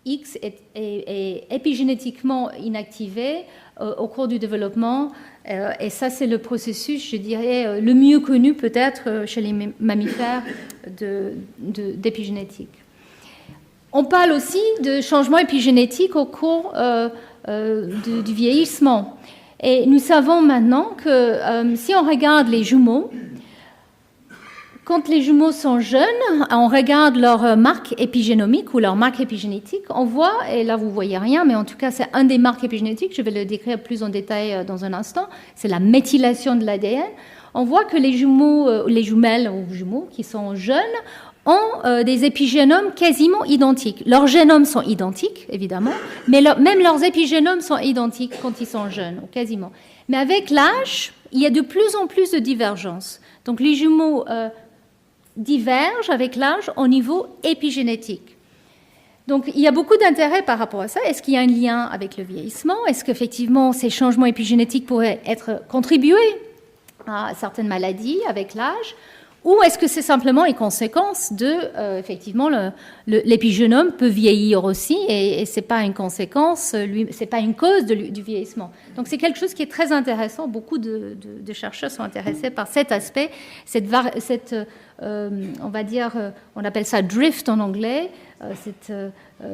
X est épigénétiquement inactivé au cours du développement, et ça, c'est le processus, je dirais, le mieux connu peut-être chez les mammifères d'épigénétique. On parle aussi de changements épigénétiques au cours du vieillissement. Et nous savons maintenant que si on regarde les jumeaux, quand les jumeaux sont jeunes, on regarde leur marque épigénomique ou leur marque épigénétique, on voit, et là vous ne voyez rien, mais en tout cas c'est un des marques épigénétiques, je vais le décrire plus en détail dans un instant, c'est la méthylation de l'ADN. On voit que les jumeaux, les jumelles ou jumeaux qui sont jeunes ont des épigénomes quasiment identiques. Leurs génomes sont identiques, évidemment, mais même leurs épigénomes sont identiques quand ils sont jeunes, quasiment. Mais avec l'âge, il y a de plus en plus de divergences. Donc les jumeaux divergent avec l'âge au niveau épigénétique. Donc, il y a beaucoup d'intérêt par rapport à ça. Est-ce qu'il y a un lien avec le vieillissement? Est-ce qu'effectivement, ces changements épigénétiques pourraient être contribués à certaines maladies avec l'âge? Ou est-ce que c'est simplement une conséquence de, effectivement, l'épigénome peut vieillir aussi et c'est pas une conséquence, c'est pas une cause du vieillissement. Donc c'est quelque chose qui est très intéressant. Beaucoup de chercheurs sont intéressés par cet aspect, on va dire, on appelle ça drift en anglais, cette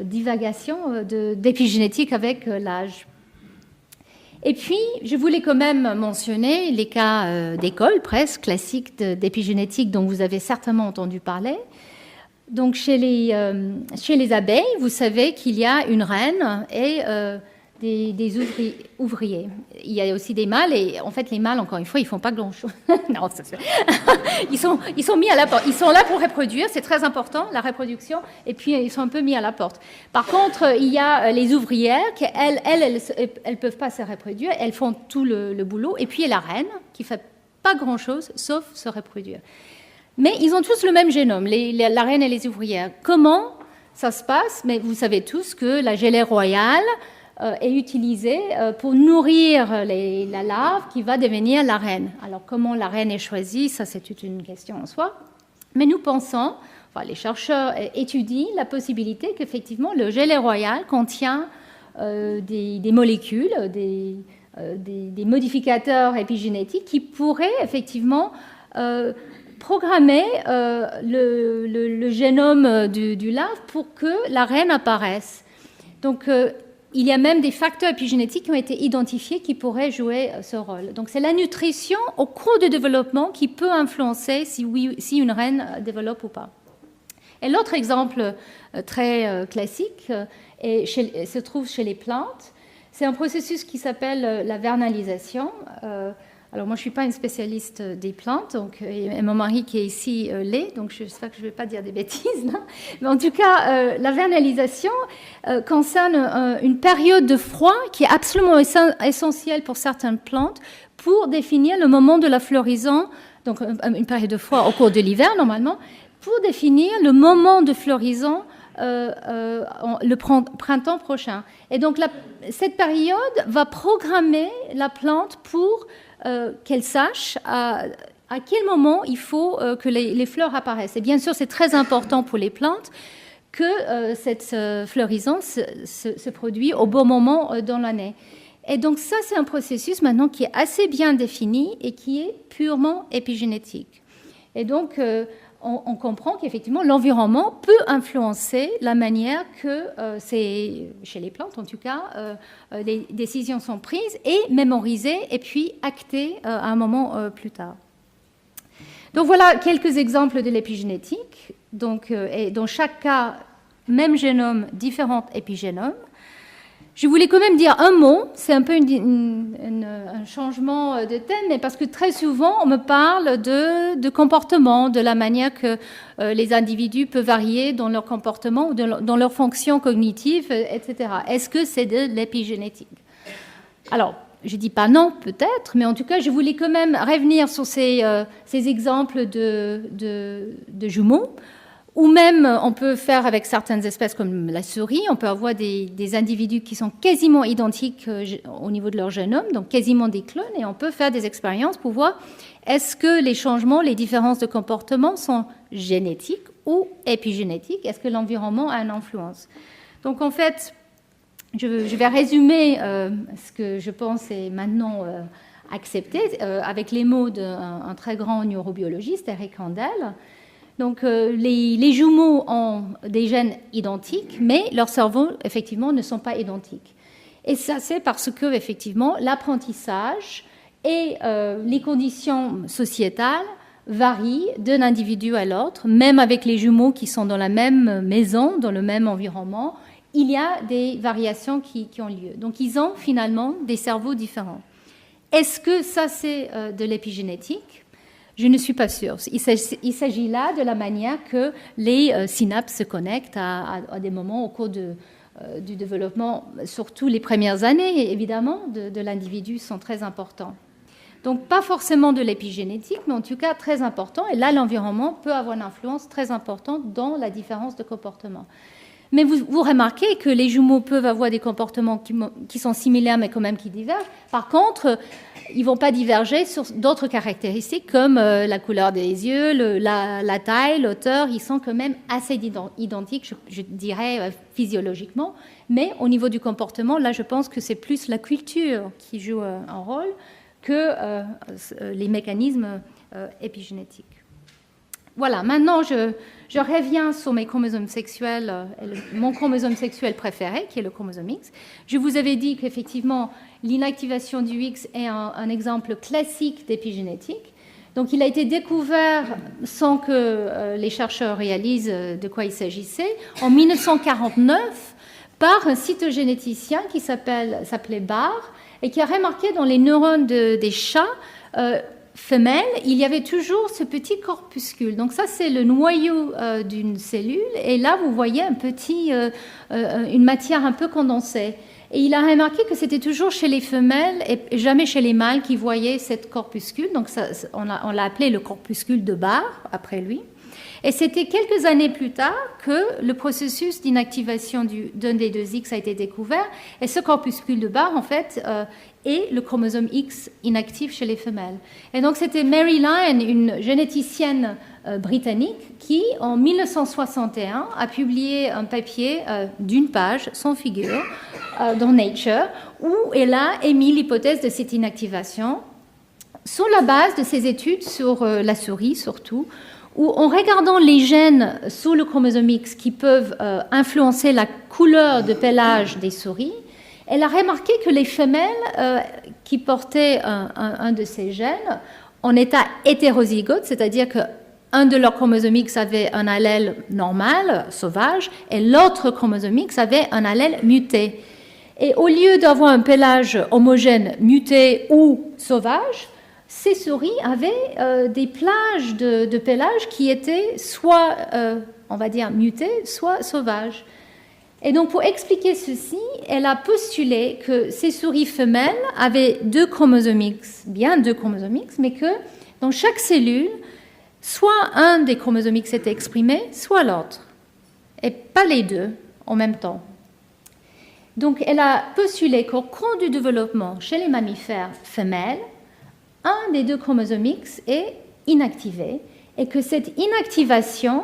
divagation d'épigénétique avec l'âge. Et puis, je voulais quand même mentionner les cas d'école, presque classiques d'épigénétique dont vous avez certainement entendu parler. Donc, chez les abeilles, vous savez qu'il y a une reine et des ouvriers. Il y a aussi des mâles, et en fait, les mâles, encore une fois, ils ne font pas grand-chose. Non, ils sont mis à la porte. Ils sont là pour reproduire, c'est très important, la reproduction, et puis ils sont un peu mis à la porte. Par contre, il y a les ouvrières, qui, elles peuvent pas se reproduire, elles font tout le boulot, et puis il y a la reine, qui fait pas grand-chose, sauf se reproduire. Mais ils ont tous le même génome, la reine et les ouvrières. Comment ça se passe? Mais vous savez tous que la gelée royale est utilisée pour nourrir la larve qui va devenir la reine. Alors, comment la reine est choisie, ça c'est toute une question en soi. Mais nous pensons, enfin, les chercheurs étudient la possibilité qu'effectivement le gelée royal contient des molécules, des modificateurs épigénétiques qui pourraient effectivement programmer le génome du larve pour que la reine apparaisse. Donc, il y a même des facteurs épigénétiques qui ont été identifiés qui pourraient jouer ce rôle. Donc, c'est la nutrition au cours du développement qui peut influencer si une reine développe ou pas. Et l'autre exemple très classique se trouve chez les plantes. C'est un processus qui s'appelle la vernalisation. Alors, moi, je ne suis pas une spécialiste des plantes, donc, et mon mari qui est ici l'est, donc j'espère que je ne vais pas dire des bêtises. Là. Mais en tout cas, la vernalisation concerne une période de froid qui est absolument essentielle pour certaines plantes pour définir le moment de la floraison, donc une période de froid au cours de l'hiver, normalement, pour définir le moment de floraison le printemps prochain. Et donc, cette période va programmer la plante pour qu'elle sache à quel moment il faut que les fleurs apparaissent. Et bien sûr, c'est très important pour les plantes que cette floraison se produit au bon moment dans l'année. Et donc ça, c'est un processus maintenant qui est assez bien défini et qui est purement épigénétique. Et donc, on comprend qu'effectivement, l'environnement peut influencer la manière que, chez les plantes en tout cas, les décisions sont prises et mémorisées et puis actées à un moment plus tard. Donc voilà quelques exemples de l'épigénétique. Donc, et dans chaque cas, même génome, différents épigénomes. Je voulais quand même dire un mot, c'est un peu un changement de thème, mais parce que très souvent, on me parle de comportement, de la manière que les individus peuvent varier dans leur comportement ou dans leurs fonctions cognitives, etc. Est-ce que c'est de l'épigénétique? Alors, je ne dis pas non, peut-être, mais en tout cas, je voulais quand même revenir sur ces exemples de jumeaux. Ou même, on peut faire avec certaines espèces comme la souris, on peut avoir des individus qui sont quasiment identiques au niveau de leur génome, donc quasiment des clones, et on peut faire des expériences pour voir est-ce que les changements, les différences de comportement sont génétiques ou épigénétiques, est-ce que l'environnement a une influence. Donc en fait, je vais résumer ce que je pense est maintenant accepté avec les mots d'un très grand neurobiologiste, Eric Kandel. Donc, les jumeaux ont des gènes identiques, mais leurs cerveaux, effectivement, ne sont pas identiques. Et ça, c'est parce que, effectivement, l'apprentissage et les conditions sociétales varient d'un individu à l'autre. Même avec les jumeaux qui sont dans la même maison, dans le même environnement, il y a des variations qui ont lieu. Donc, ils ont finalement des cerveaux différents. Est-ce que ça, c'est de l'épigénétique ? Je ne suis pas sûre. Il s'agit là de la manière que les synapses se connectent à des moments au cours du développement, surtout les premières années, évidemment, de l'individu sont très importants. Donc, pas forcément de l'épigénétique, mais en tout cas très important. Et là, l'environnement peut avoir une influence très importante dans la différence de comportement. Mais vous remarquez que les jumeaux peuvent avoir des comportements qui sont similaires, mais quand même qui divergent. Par contre, ils ne vont pas diverger sur d'autres caractéristiques comme la couleur des yeux, la taille, l'auteur. Ils sont quand même assez identiques, je dirais, physiologiquement. Mais au niveau du comportement, là, je pense que c'est plus la culture qui joue un rôle que les mécanismes épigénétiques. Voilà, maintenant je reviens sur mes chromosomes sexuels, mon chromosome sexuel préféré, qui est le chromosome X. Je vous avais dit qu'effectivement, l'inactivation du X est un exemple classique d'épigénétique. Donc il a été découvert sans que les chercheurs réalisent de quoi il s'agissait, en 1949, par un cytogénéticien qui s'appelait Barr, et qui a remarqué dans les neurones des chats femelles, il y avait toujours ce petit corpuscule. Donc ça, c'est le noyau d'une cellule. Et là, vous voyez une matière un peu condensée. Et il a remarqué que c'était toujours chez les femelles et jamais chez les mâles qui voyaient cette corpuscule. Donc ça, on l'a appelé le corpuscule de Barr, après lui. Et c'était quelques années plus tard que le processus d'inactivation d'un des deux X a été découvert. Et ce corpuscule de Barr, en fait, est le chromosome X inactif chez les femelles. Et donc c'était Mary Lyon, une généticienne britannique, qui, en 1961, a publié un papier d'une page, sans figure, dans Nature, où elle a émis l'hypothèse de cette inactivation sur la base de ses études sur la souris, surtout, où en regardant les gènes sous le chromosome X qui peuvent influencer la couleur de pelage des souris, elle a remarqué que les femelles qui portaient un de ces gènes en état hétérozygote, c'est-à-dire qu'un de leurs chromosomes X avait un allèle normal, sauvage, et l'autre chromosome X avait un allèle muté. Et au lieu d'avoir un pelage homogène muté ou sauvage, ces souris avaient des plages de pelage qui étaient soit, on va dire, mutées, soit sauvages. Et donc, pour expliquer ceci, elle a postulé que ces souris femelles avaient deux chromosomes X, bien deux chromosomes X, mais que dans chaque cellule, soit un des chromosomes X était exprimé, soit l'autre, et pas les deux en même temps. Donc, elle a postulé qu'au cours du développement chez les mammifères femelles, un des deux chromosomes X est inactivé et que cette inactivation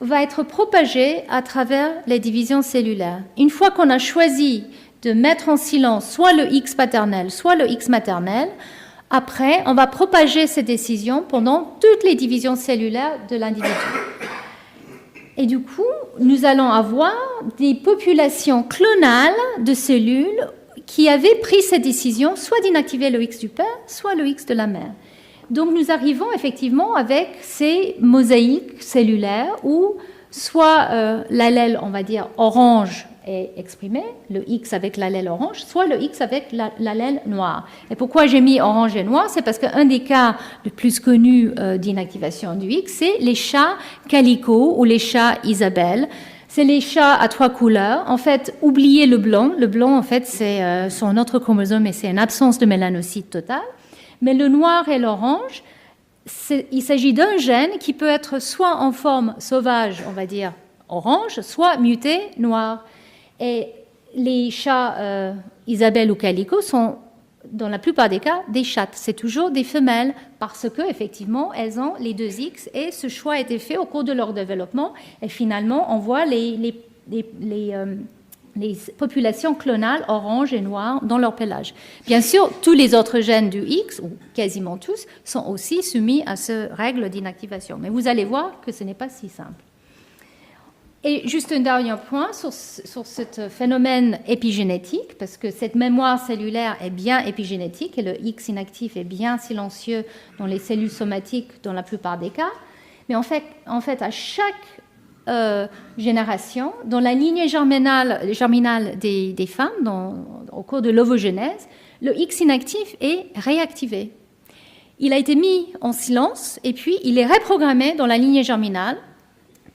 va être propagée à travers les divisions cellulaires. Une fois qu'on a choisi de mettre en silence soit le X paternel, soit le X maternel, après, on va propager ces décisions pendant toutes les divisions cellulaires de l'individu. Et du coup, nous allons avoir des populations clonales de cellules qui avaient pris cette décision soit d'inactiver le X du père, soit le X de la mère. Donc nous arrivons effectivement avec ces mosaïques cellulaires où soit l'allèle, on va dire, orange est exprimé, le X avec l'allèle orange, soit le X avec l'allèle noir. Et pourquoi j'ai mis orange et noir? C'est parce qu'un des cas les plus connus d'inactivation du X, c'est les chats calico ou les chats Isabelle. C'est les chats à trois couleurs. En fait, oubliez le blanc. Le blanc, en fait, c'est son autre chromosome et c'est une absence de mélanocytes totale. Mais le noir et l'orange, il s'agit d'un gène qui peut être soit en forme sauvage, on va dire orange, soit muté noir. Et les chats Isabelle ou calico sont, dans la plupart des cas, des chattes. C'est toujours des femelles parce que effectivement, elles ont les deux X et ce choix a été fait au cours de leur développement. Et finalement, on voit les populations clonales orange et noires dans leur pelage. Bien sûr, tous les autres gènes du X, ou quasiment tous, sont aussi soumis à ces règles d'inactivation. Mais vous allez voir que ce n'est pas si simple. Et juste un dernier point sur ce phénomène épigénétique, parce que cette mémoire cellulaire est bien épigénétique et le X inactif est bien silencieux dans les cellules somatiques dans la plupart des cas. Mais en fait à chaque génération, dans la lignée germinale des femmes, au cours de l'ovogenèse, le X inactif est réactivé. Il a été mis en silence et puis il est reprogrammé dans la lignée germinale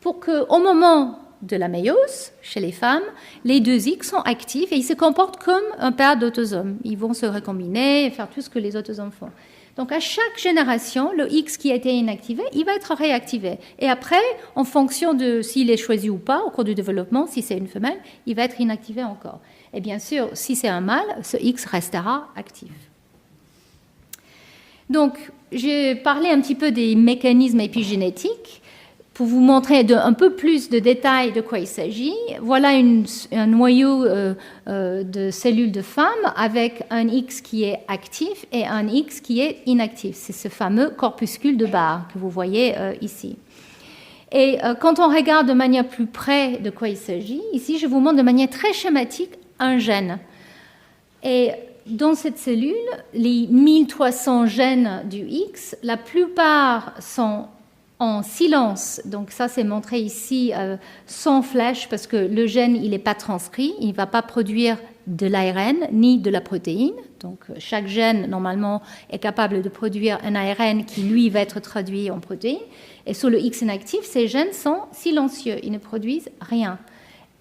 pour qu'au moment de la méiose, chez les femmes, les deux X sont actifs et ils se comportent comme un paire d'autosomes. Ils vont se recombiner et faire tout ce que les autosomes font. Donc, à chaque génération, le X qui a été inactivé, il va être réactivé. Et après, en fonction de s'il est choisi ou pas au cours du développement, si c'est une femelle, il va être inactivé encore. Et bien sûr, si c'est un mâle, ce X restera actif. Donc, j'ai parlé un petit peu des mécanismes épigénétiques pour vous montrer un peu plus de détails de quoi il s'agit. Voilà un noyau de cellules de femmes avec un X qui est actif et un X qui est inactif. C'est ce fameux corpuscule de Barr que vous voyez ici. Et quand on regarde de manière plus près de quoi il s'agit, ici, je vous montre de manière très schématique un gène. Et dans cette cellule, les 1300 gènes du X, la plupart sont en silence. Donc ça, c'est montré ici sans flèche parce que le gène, il n'est pas transcrit. Il ne va pas produire de l'ARN ni de la protéine. Donc chaque gène, normalement, est capable de produire un ARN qui, lui, va être traduit en protéine. Et sur le X inactif, ces gènes sont silencieux. Ils ne produisent rien.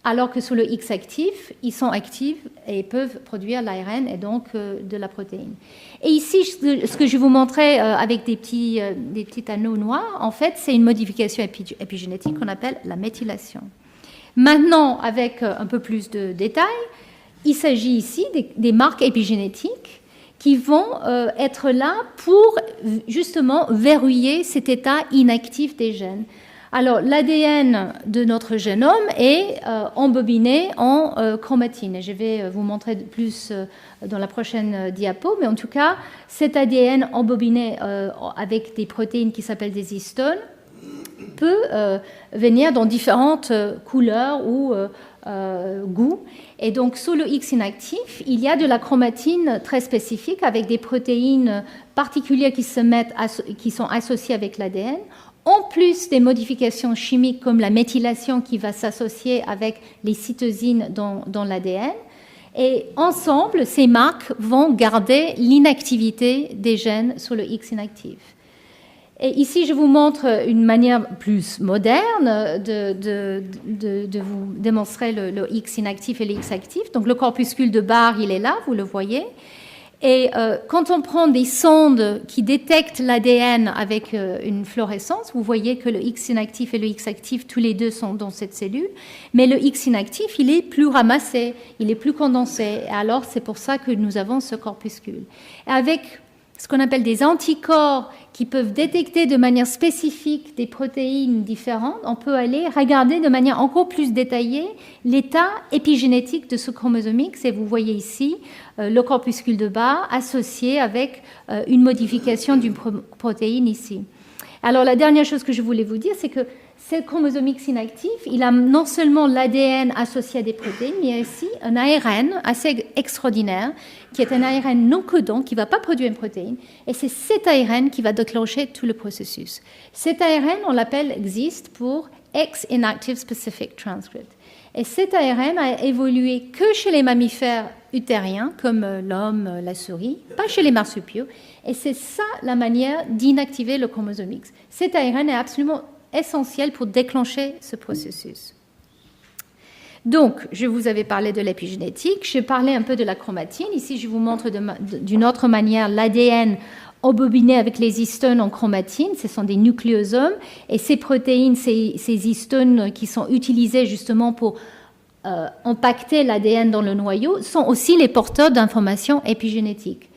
Alors que sur le X actif, ils sont actifs et peuvent produire l'ARN et donc de la protéine. Et ici, ce que je vous montrais avec des petits anneaux noirs, en fait, c'est une modification épigénétique qu'on appelle la méthylation. Maintenant, avec un peu plus de détails, il s'agit ici des marques épigénétiques qui vont être là pour justement verrouiller cet état inactif des gènes. Alors, l'ADN de notre génome est embobiné en chromatine. Et je vais vous montrer plus dans la prochaine diapo. Mais en tout cas, cet ADN embobiné avec des protéines qui s'appellent des histones peut venir dans différentes couleurs ou goûts. Et donc, sous le X inactif, il y a de la chromatine très spécifique avec des protéines particulières qui sont associées avec l'ADN. En plus des modifications chimiques comme la méthylation qui va s'associer avec les cytosines dans l'ADN. Et ensemble, ces marques vont garder l'inactivité des gènes sur le X inactif. Et ici, je vous montre une manière plus moderne de vous démontrer le X inactif et le X actif. Donc le corpuscule de Barr, il est là, vous le voyez. Et quand on prend des sondes qui détectent l'ADN avec une fluorescence, vous voyez que le X inactif et le X actif, tous les deux sont dans cette cellule. Mais le X inactif, il est plus ramassé, il est plus condensé. Et alors, c'est pour ça que nous avons ce corpuscule. Et avec ce qu'on appelle des anticorps qui peuvent détecter de manière spécifique des protéines différentes, on peut aller regarder de manière encore plus détaillée l'état épigénétique de ce chromosome X. Et vous voyez ici le corpuscule de Barr associé avec une modification d'une protéine ici. Alors la dernière chose que je voulais vous dire, c'est que ce chromosome X inactif, il a non seulement l'ADN associé à des protéines, mais il y a aussi un ARN assez extraordinaire, qui est un ARN non codant, qui ne va pas produire une protéine. Et c'est cet ARN qui va déclencher tout le processus. Cet ARN, on l'appelle XIST pour X Inactive Specific Transcript. Et cet ARN a évolué que chez les mammifères utériens, comme l'homme, la souris, pas chez les marsupiaux. Et c'est ça la manière d'inactiver le chromosome X. Cet ARN est absolument essentiel pour déclencher ce processus. Donc, je vous avais parlé de l'épigénétique, j'ai parlé un peu de la chromatine. Ici, je vous montre d'une autre manière l'ADN embobiné avec les histones en chromatine. Ce sont des nucléosomes. Et ces protéines, ces histones qui sont utilisées justement pour impacter l'ADN dans le noyau, sont aussi les porteurs d'informations épigénétiques.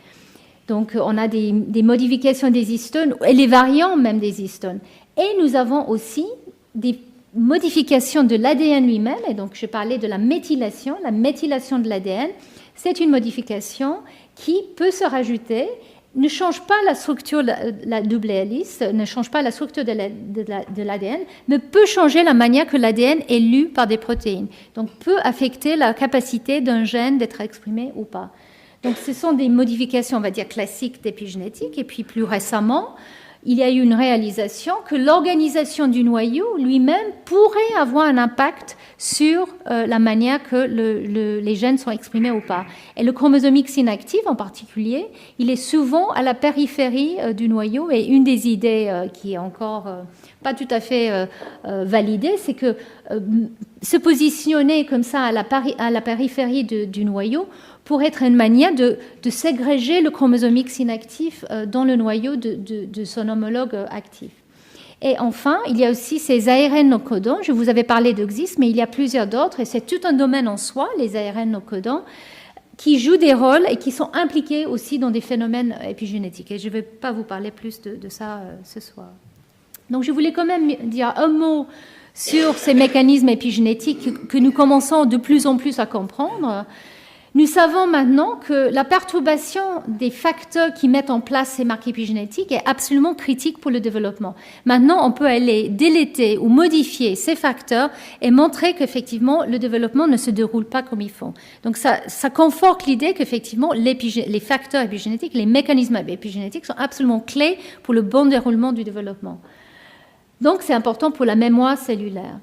Donc, on a des modifications des histones, et les variants même des histones. Et nous avons aussi des modifications de l'ADN lui-même. Et donc, je parlais de la méthylation. La méthylation de l'ADN, c'est une modification qui peut se rajouter, ne change pas la structure, la double hélice, ne change pas la structure de l'ADN, mais peut changer la manière que l'ADN est lu par des protéines. Donc, peut affecter la capacité d'un gène d'être exprimé ou pas. Donc, ce sont des modifications, on va dire, classiques d'épigénétique. Et puis, plus récemment, il y a eu une réalisation que l'organisation du noyau lui-même pourrait avoir un impact sur la manière que les gènes sont exprimés ou pas. Et le chromosome X inactif en particulier, il est souvent à la périphérie du noyau. Et une des idées qui est encore pas tout à fait validée, c'est que se positionner comme ça à la périphérie du noyau pour être une manière de ségréger le chromosome X inactif dans le noyau de son homologue actif. Et enfin, il y a aussi ces ARN non codants. Je vous avais parlé de XIS, mais il y a plusieurs d'autres, et c'est tout un domaine en soi, les ARN non codants, qui jouent des rôles et qui sont impliqués aussi dans des phénomènes épigénétiques. Et je ne vais pas vous parler plus de ça ce soir. Donc je voulais quand même dire un mot sur ces mécanismes épigénétiques que nous commençons de plus en plus à comprendre. Nous savons maintenant que la perturbation des facteurs qui mettent en place ces marques épigénétiques est absolument critique pour le développement. Maintenant, on peut aller déléter ou modifier ces facteurs et montrer qu'effectivement, le développement ne se déroule pas comme il faut. Donc, ça conforte l'idée qu'effectivement, les facteurs épigénétiques, les mécanismes épigénétiques sont absolument clés pour le bon déroulement du développement. Donc, c'est important pour la mémoire cellulaire.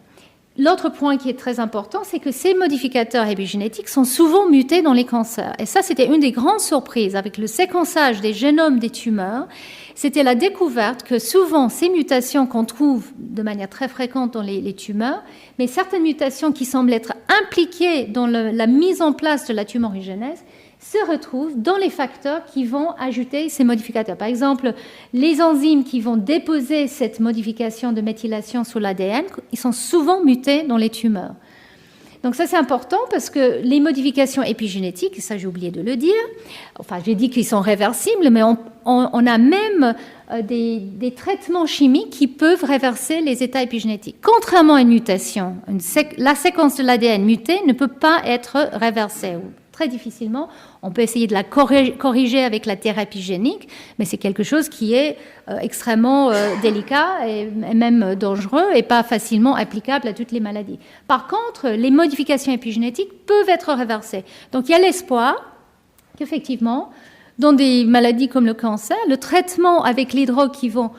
L'autre point qui est très important, c'est que ces modificateurs épigénétiques sont souvent mutés dans les cancers. Et ça, c'était une des grandes surprises avec le séquençage des génomes des tumeurs. C'était la découverte que souvent, ces mutations qu'on trouve de manière très fréquente dans les tumeurs, mais certaines mutations qui semblent être impliquées dans la mise en place de la tumorigénèse, se retrouvent dans les facteurs qui vont ajouter ces modificateurs. Par exemple, les enzymes qui vont déposer cette modification de méthylation sur l'ADN, ils sont souvent mutés dans les tumeurs. Donc ça, c'est important parce que les modifications épigénétiques, ça j'ai oublié de le dire, enfin j'ai dit qu'ils sont réversibles, mais on a même des traitements chimiques qui peuvent réverser les états épigénétiques. Contrairement à une mutation, la séquence de l'ADN mutée ne peut pas être réversée. Très difficilement. On peut essayer de la corriger avec la thérapie génique, mais c'est quelque chose qui est extrêmement délicat et même dangereux et pas facilement applicable à toutes les maladies. Par contre, les modifications épigénétiques peuvent être réversées. Donc il y a l'espoir qu'effectivement, dans des maladies comme le cancer, le traitement avec les drogues qui vont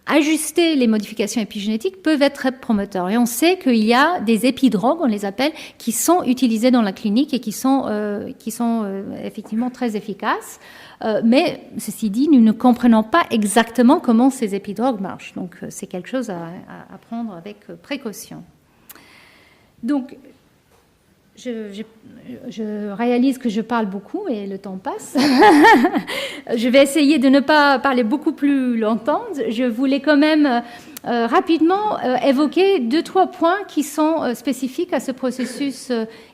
ajuster les modifications épigénétiques peuvent être très promoteurs. Et on sait qu'il y a des épidrogues, on les appelle, qui sont utilisés dans la clinique et qui sont effectivement très efficaces. Mais ceci dit, nous ne comprenons pas exactement comment ces épidrogues marchent. Donc c'est quelque chose à prendre avec précaution. Donc je réalise que je parle beaucoup et le temps passe. Je vais essayer de ne pas parler beaucoup plus longtemps. Je voulais quand même rapidement évoquer 2-3 points qui sont spécifiques à ce processus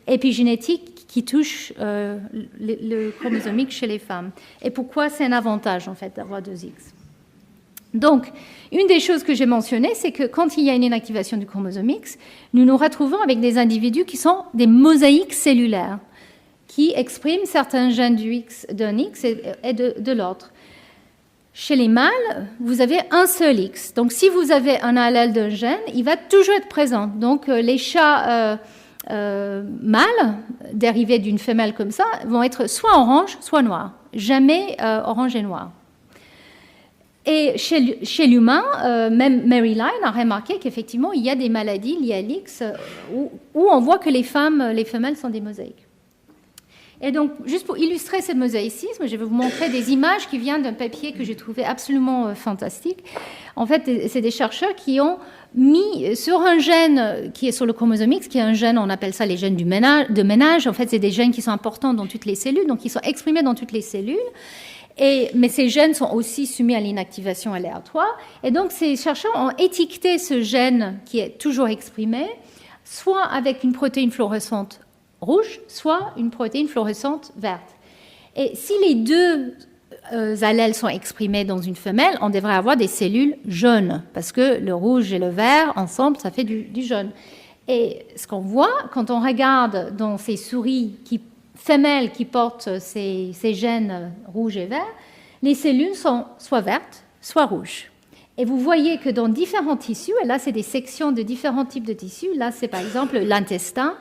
épigénétique qui touche le chromosomique chez les femmes. Et pourquoi c'est un avantage, en fait, d'avoir 2X. Donc, une des choses que j'ai mentionnées, c'est que quand il y a une inactivation du chromosome X, nous nous retrouvons avec des individus qui sont des mosaïques cellulaires, qui expriment certains gènes d'un X et de l'autre. Chez les mâles, vous avez un seul X. Donc, si vous avez un allèle d'un gène, il va toujours être présent. Donc, les chats mâles, dérivés d'une femelle comme ça, vont être soit orange, soit noir. Jamais orange et noir. Et chez l'humain, même Mary Line a remarqué qu'effectivement, il y a des maladies liées à l'X où on voit que les femelles sont des mosaïques. Et donc, juste pour illustrer ce mosaïcisme, je vais vous montrer des images qui viennent d'un papier que j'ai trouvé absolument fantastique. En fait, c'est des chercheurs qui ont mis sur un gène qui est sur le chromosome X, qui est un gène, on appelle ça les gènes de ménage. En fait, c'est des gènes qui sont importants dans toutes les cellules, donc ils sont exprimés dans toutes les cellules. Mais ces gènes sont aussi soumis à l'inactivation aléatoire. Et donc, ces chercheurs ont étiqueté ce gène qui est toujours exprimé, soit avec une protéine fluorescente rouge, soit une protéine fluorescente verte. Et si les deux allèles sont exprimés dans une femelle, on devrait avoir des cellules jaunes, parce que le rouge et le vert, ensemble, ça fait du jaune. Et ce qu'on voit, quand on regarde dans ces souris femelles qui portent ces gènes rouges et verts, les cellules sont soit vertes, soit rouges. Et vous voyez que dans différents tissus, et là c'est des sections de différents types de tissus, là c'est par exemple l'intestin,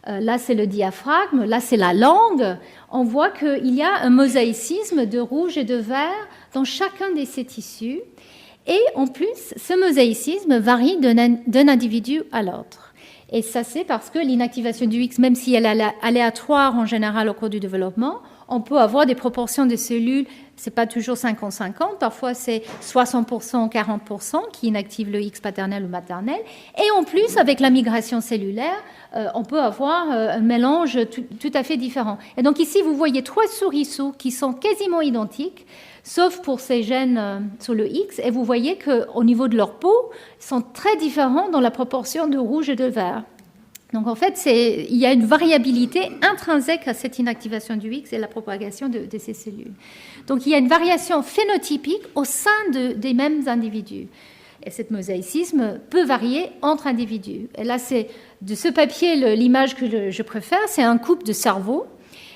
là c'est le diaphragme, là c'est la langue, on voit qu'il y a un mosaïcisme de rouge et de vert dans chacun de ces tissus. Et en plus, ce mosaïcisme varie d'un individu à l'autre. Et ça, c'est parce que l'inactivation du X, même si elle est aléatoire en général au cours du développement, on peut avoir des proportions de cellules, c'est pas toujours 50-50, parfois c'est 60%, 40% qui inactivent le X paternel ou maternel. Et en plus, avec la migration cellulaire, on peut avoir un mélange tout à fait différent. Et donc ici, vous voyez 3 souriceaux qui sont quasiment identiques, sauf pour ces gènes sur le X. Et vous voyez qu'au niveau de leur peau, ils sont très différents dans la proportion de rouge et de vert. Donc en fait, il y a une variabilité intrinsèque à cette inactivation du X et la propagation de ces cellules. Donc il y a une variation phénotypique au sein des mêmes individus. Et ce mosaïcisme peut varier entre individus. Et là, c'est de ce papier, l'image que je préfère, c'est un couple de cerveau.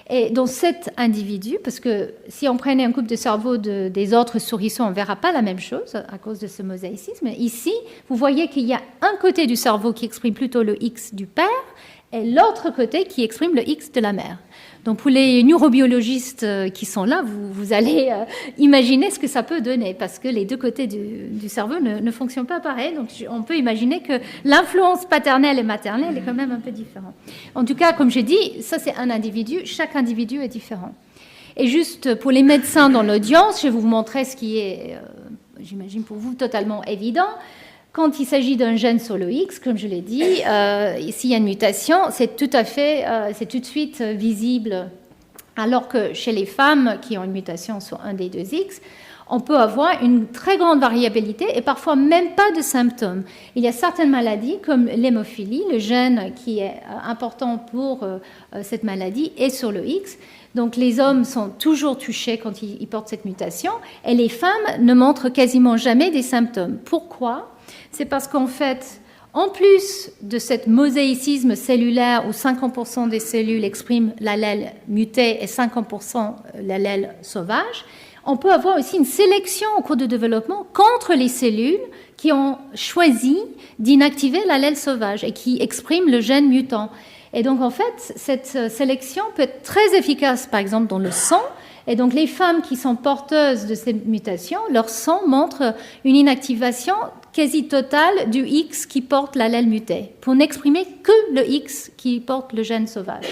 Et dans cet individu, parce que si on prenait un couple de cerveau des autres souriceaux, on ne verra pas la même chose à cause de ce mosaïcisme. Ici, vous voyez qu'il y a un côté du cerveau qui exprime plutôt le X du père et l'autre côté qui exprime le X de la mère. Donc pour les neurobiologistes qui sont là, vous allez imaginer ce que ça peut donner, parce que les deux côtés du cerveau ne fonctionnent pas pareil. Donc on peut imaginer que l'influence paternelle et maternelle est quand même un peu différente. En tout cas, comme j'ai dit, ça c'est un individu, chaque individu est différent. Et juste pour les médecins dans l'audience, je vais vous montrer ce qui est, j'imagine pour vous, totalement évident. Quand il s'agit d'un gène sur le X, comme je l'ai dit, s'il y a une mutation, c'est tout de suite visible. Alors que chez les femmes qui ont une mutation sur un des deux X, on peut avoir une très grande variabilité et parfois même pas de symptômes. Il y a certaines maladies comme l'hémophilie, le gène qui est important pour cette maladie est sur le X. Donc les hommes sont toujours touchés quand ils portent cette mutation et les femmes ne montrent quasiment jamais des symptômes. Pourquoi ? C'est parce qu'en fait, en plus de cet mosaïcisme cellulaire où 50% des cellules expriment l'allèle muté et 50% l'allèle sauvage, on peut avoir aussi une sélection au cours du développement contre les cellules qui ont choisi d'inactiver l'allèle sauvage et qui expriment le gène mutant. Et donc, en fait, cette sélection peut être très efficace, par exemple, dans le sang. Et donc, les femmes qui sont porteuses de ces mutations, leur sang montre une inactivation quasi totale du X qui porte l'allèle muté, pour n'exprimer que le X qui porte le gène sauvage.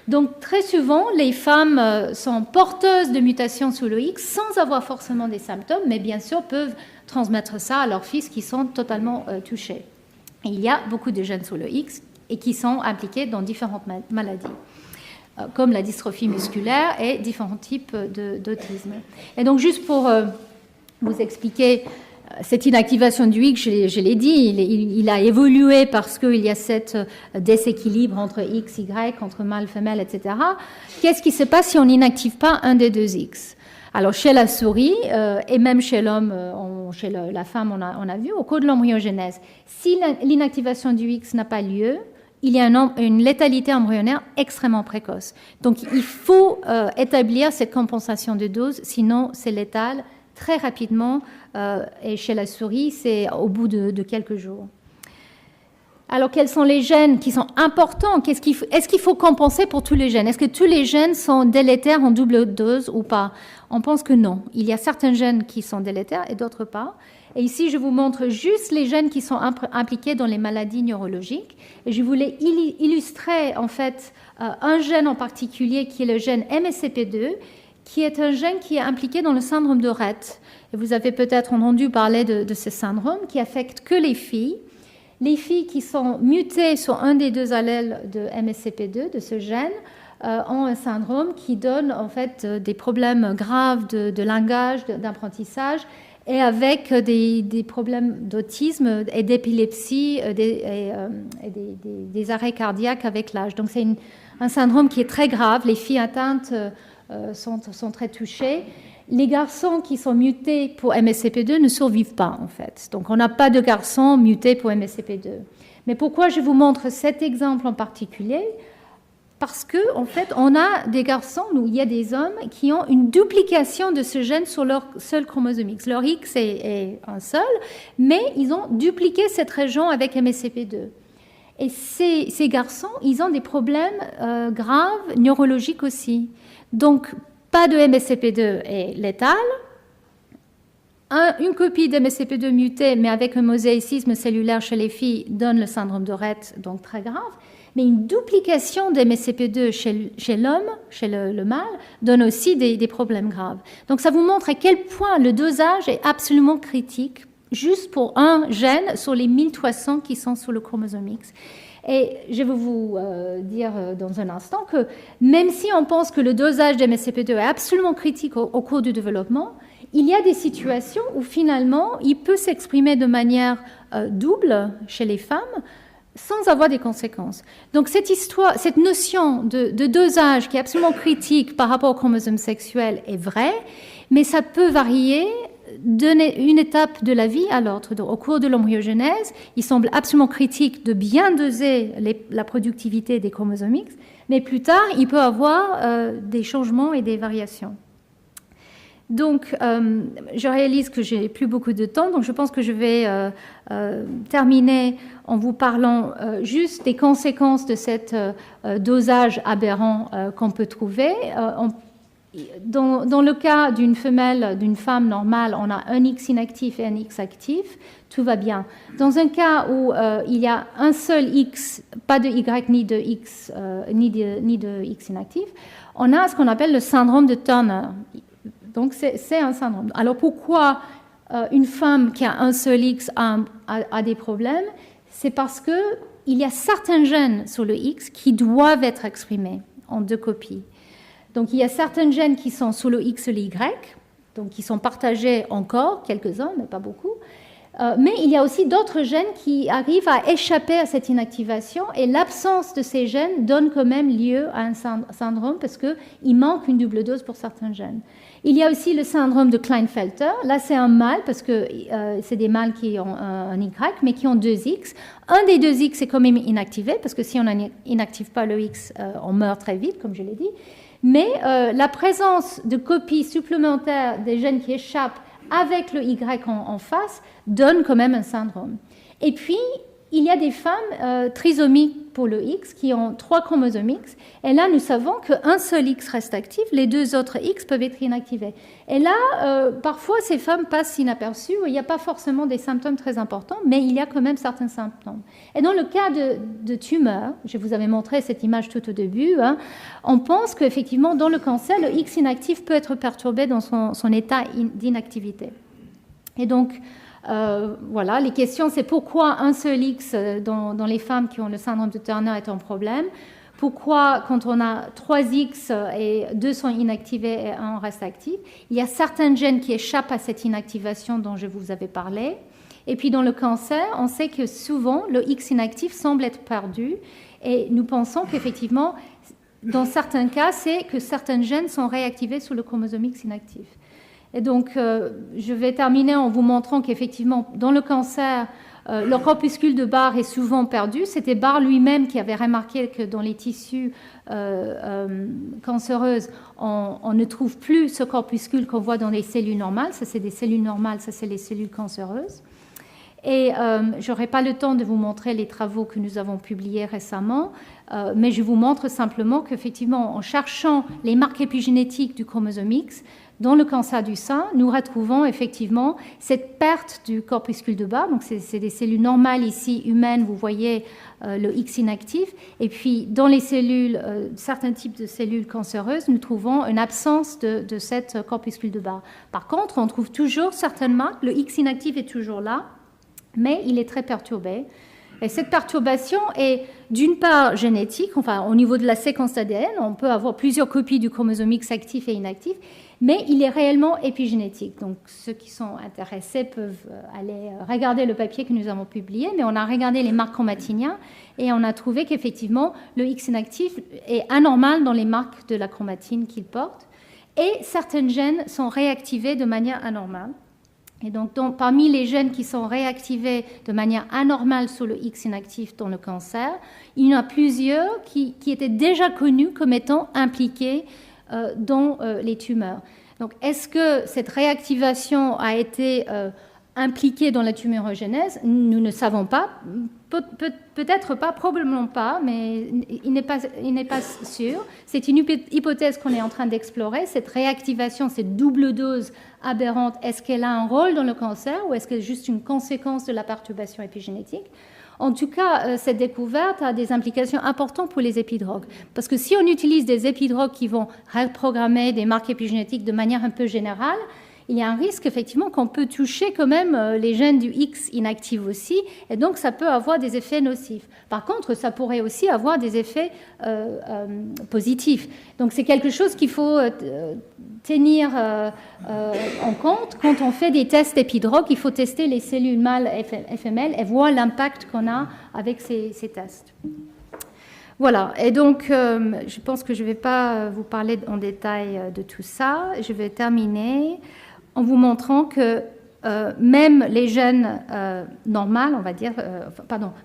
Donc, très souvent, les femmes sont porteuses de mutations sous le X sans avoir forcément des symptômes, mais bien sûr peuvent transmettre ça à leurs fils qui sont totalement touchés. Et il y a beaucoup de gènes sous le X et qui sont impliqués dans différentes maladies, comme la dystrophie musculaire et différents types d'autisme. Et donc, juste pour vous expliquer cette inactivation du X, je l'ai dit, il a évolué parce qu'il y a cet déséquilibre entre X, Y, entre mâle, femelle, etc. Qu'est-ce qui se passe si on n'inactive pas un des deux X ? Alors, chez la souris, et même chez l'homme, chez la femme, on a vu, au cours de l'embryogenèse, si l'inactivation du X n'a pas lieu, il y a une létalité embryonnaire extrêmement précoce. Donc, il faut établir cette compensation de dose, sinon c'est létal très rapidement. Et chez la souris, c'est au bout de quelques jours. Alors, quels sont les gènes qui sont importants ? Est-ce qu'il faut compenser pour tous les gènes ? Est-ce que tous les gènes sont délétères en double dose ou pas ? On pense que non. Il y a certains gènes qui sont délétères et d'autres pas. Et ici, je vous montre juste les gènes qui sont impliqués dans les maladies neurologiques. Et je voulais illustrer, en fait, un gène en particulier qui est le gène MSCP2, qui est un gène qui est impliqué dans le syndrome de Rett. Et vous avez peut-être entendu parler de ce syndrome qui affecte que les filles. Les filles qui sont mutées sur un des deux allèles de MSCP2, de ce gène, ont un syndrome qui donne en fait des problèmes graves de langage, d'apprentissage, et avec des problèmes d'autisme et d'épilepsie et des arrêts cardiaques avec l'âge. Donc c'est un syndrome qui est très grave. Les filles atteintes sont très touchées. Les garçons qui sont mutés pour MSCP2 ne survivent pas, en fait. Donc, on n'a pas de garçons mutés pour MSCP2. Mais pourquoi je vous montre cet exemple en particulier ? Parce que, en fait, on a des garçons, où il y a des hommes qui ont une duplication de ce gène sur leur seul chromosome X. Leur X est un seul, mais ils ont dupliqué cette région avec MSCP2. Et ces garçons, ils ont des problèmes graves neurologiques aussi. Donc, pas de MSCP2 est létal. Une copie de MSCP2 mutée, mais avec un mosaïcisme cellulaire chez les filles, donne le syndrome de Rett, donc très grave. Mais une duplication de MSCP2 chez l'homme, chez le mâle, donne aussi des problèmes graves. Donc ça vous montre à quel point le dosage est absolument critique, juste pour un gène sur les 1300 qui sont sur le chromosome X. Et je vais vous dire dans un instant que même si on pense que le dosage de MSCP2 est absolument critique au cours du développement, il y a des situations où finalement il peut s'exprimer de manière double chez les femmes, sans avoir des conséquences. Donc cette notion de dosage qui est absolument critique par rapport au chromosome sexuel est vraie, mais ça peut varier d'une étape de la vie à l'autre. Au cours de l'embryogenèse, il semble absolument critique de bien doser la productivité des chromosomes X, mais plus tard, il peut y avoir des changements et des variations. Donc, je réalise que j'ai plus beaucoup de temps, donc je pense que je vais terminer en vous parlant juste des conséquences de cet dosage aberrant qu'on peut trouver. Dans le cas d'une femelle, d'une femme normale, on a un X inactif et un X actif, tout va bien. Dans un cas où il y a un seul X, pas de Y ni de X, ni de X inactif, on a ce qu'on appelle le syndrome de Turner. Donc, c'est un syndrome. Alors, pourquoi une femme qui a un seul X a des problèmes? C'est parce qu'il y a certains gènes sur le X qui doivent être exprimés en 2 copies. Donc, il y a certains gènes qui sont sur le X et le Y, donc qui sont partagés encore, quelques-uns, mais pas beaucoup. Mais il y a aussi d'autres gènes qui arrivent à échapper à cette inactivation, et l'absence de ces gènes donne quand même lieu à un syndrome parce qu'il manque une double dose pour certains gènes. Il y a aussi le syndrome de Klinefelter. Là, c'est un mâle parce que c'est des mâles qui ont un Y, mais qui ont 2 X. Un des 2 X est quand même inactivé parce que si on n'inactive pas le X, on meurt très vite, comme je l'ai dit. Mais la présence de copies supplémentaires des gènes qui échappent avec le Y en face donne quand même un syndrome. Et puis, il y a des femmes trisomiques pour le X qui ont 3 chromosomes X. Et là, nous savons qu'un seul X reste actif, les 2 autres X peuvent être inactivés. Et là, parfois, ces femmes passent inaperçues. Il n'y a pas forcément des symptômes très importants, mais il y a quand même certains symptômes. Et dans le cas de tumeurs, je vous avais montré cette image tout au début, hein, on pense qu'effectivement, dans le cancer, le X inactif peut être perturbé dans son état d'inactivité. Et donc, voilà, les questions, c'est pourquoi un seul X dans les femmes qui ont le syndrome de Turner est un problème. Pourquoi, quand on a 3 X et 2 sont inactivés et 1 reste actif, il y a certains gènes qui échappent à cette inactivation dont je vous avais parlé. Et puis dans le cancer, on sait que souvent, le X inactif semble être perdu. Et nous pensons qu'effectivement, dans certains cas, c'est que certains gènes sont réactivés sur le chromosome X inactif. Et donc, je vais terminer en vous montrant qu'effectivement, dans le cancer, le corpuscule de Barr est souvent perdu. C'était Barr lui-même qui avait remarqué que dans les tissus cancéreuses, on ne trouve plus ce corpuscule qu'on voit dans les cellules normales. Ça, c'est des cellules normales, ça, c'est les cellules cancéreuses. Et je n'aurai pas le temps de vous montrer les travaux que nous avons publiés récemment, mais je vous montre simplement qu'effectivement, en cherchant les marques épigénétiques du chromosome X, dans le cancer du sein, nous retrouvons effectivement cette perte du corpuscule de Barr. Donc, c'est des cellules normales ici, humaines, vous voyez le X inactif. Et puis, dans les cellules, certains types de cellules cancéreuses, nous trouvons une absence de cette corpuscule de Barr. Par contre, on trouve toujours certaines marques. Le X inactif est toujours là, mais il est très perturbé. Et cette perturbation est d'une part génétique, enfin au niveau de la séquence ADN, on peut avoir plusieurs copies du chromosome X actif et inactif, mais il est réellement épigénétique. Donc ceux qui sont intéressés peuvent aller regarder le papier que nous avons publié, mais on a regardé les marques chromatiniens et on a trouvé qu'effectivement le X inactif est anormal dans les marques de la chromatine qu'il porte, et certains gènes sont réactivés de manière anormale. Et donc, parmi les gènes qui sont réactivés de manière anormale sur le X inactif dans le cancer, il y en a plusieurs qui étaient déjà connus comme étant impliqués dans les tumeurs. Donc, est-ce que cette réactivation a été impliquée dans la tumorigénèse? Nous ne savons pas. Peut-être pas, probablement pas, mais il n'est pas sûr. C'est une hypothèse qu'on est en train d'explorer. Cette réactivation, cette double dose aberrante, est-ce qu'elle a un rôle dans le cancer ou est-ce qu'elle est juste une conséquence de la perturbation épigénétique? En tout cas, cette découverte a des implications importantes pour les épidrogues. Parce que si on utilise des épidrogues qui vont reprogrammer des marques épigénétiques de manière un peu générale, il y a un risque effectivement qu'on peut toucher quand même les gènes du X inactifs aussi, et donc ça peut avoir des effets nocifs. Par contre, ça pourrait aussi avoir des effets positifs. Donc c'est quelque chose qu'il faut tenir en compte quand on fait des tests épidrogues. Il faut tester les cellules mâles FML et voir l'impact qu'on a avec ces tests. Voilà, et donc je pense que je ne vais pas vous parler en détail de tout ça. Je vais terminer en vous montrant que même les gènes normales, on va dire,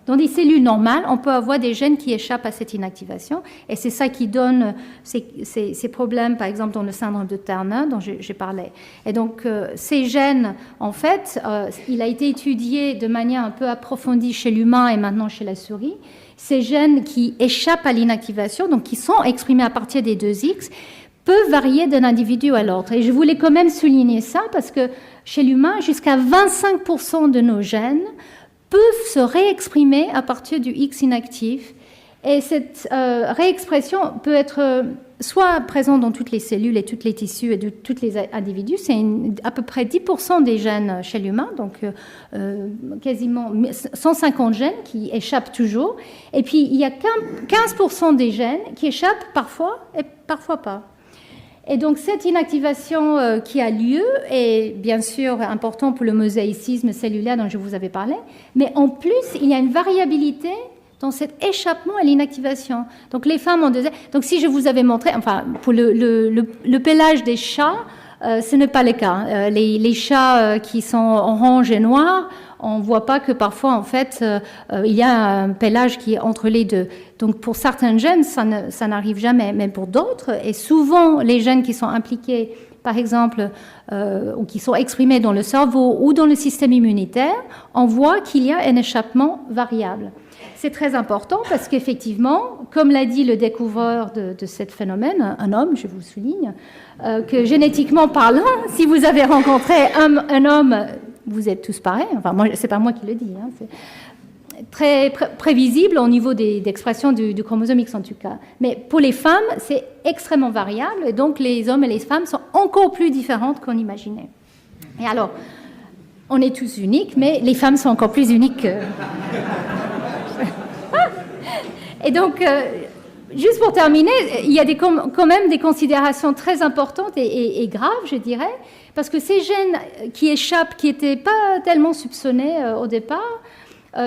dans des cellules normales, on peut avoir des gènes qui échappent à cette inactivation. Et c'est ça qui donne ces problèmes, par exemple, dans le syndrome de Turner dont j'ai parlé. Et donc, ces gènes, en fait, il a été étudié de manière un peu approfondie chez l'humain et maintenant chez la souris. Ces gènes qui échappent à l'inactivation, donc qui sont exprimés à partir des 2X, peuvent varier d'un individu à l'autre. Et je voulais quand même souligner ça parce que chez l'humain, jusqu'à 25% de nos gènes peuvent se réexprimer à partir du X inactif. Et cette réexpression peut être soit présente dans toutes les cellules et tous les tissus et de tous les individus. C'est à peu près 10% des gènes chez l'humain, donc quasiment 150 gènes qui échappent toujours. Et puis, il y a 15% des gènes qui échappent parfois et parfois pas. Et donc, cette inactivation qui a lieu est bien sûr importante pour le mosaïcisme cellulaire dont je vous avais parlé, mais en plus, il y a une variabilité dans cet échappement à l'inactivation. Donc, les femmes ont donc, si je vous avais montré, enfin, pour le pelage des chats, ce n'est pas le cas. Les chats qui sont orange et noirs, on ne voit pas que parfois, en fait, il y a un pelage qui est entre les deux. Donc, pour certains gènes, ça n'arrive jamais. Mais pour d'autres, et souvent, les gènes qui sont impliqués, par exemple, ou qui sont exprimés dans le cerveau ou dans le système immunitaire, on voit qu'il y a un échappement variable. C'est très important parce qu'effectivement, comme l'a dit le découvreur de ce phénomène, un homme, je vous souligne, que génétiquement parlant, si vous avez rencontré un homme, vous êtes tous pareils. Enfin, c'est pas moi qui le dis. Hein, c'est très prévisible au niveau d'expression du chromosome X en tout cas. Mais pour les femmes, c'est extrêmement variable et donc les hommes et les femmes sont encore plus différentes qu'on imaginait. Et alors, on est tous uniques, mais les femmes sont encore plus uniques. Et donc, juste pour terminer, il y a quand même des considérations très importantes et graves, je dirais, parce que ces gènes qui échappent, qui n'étaient pas tellement soupçonnés au départ,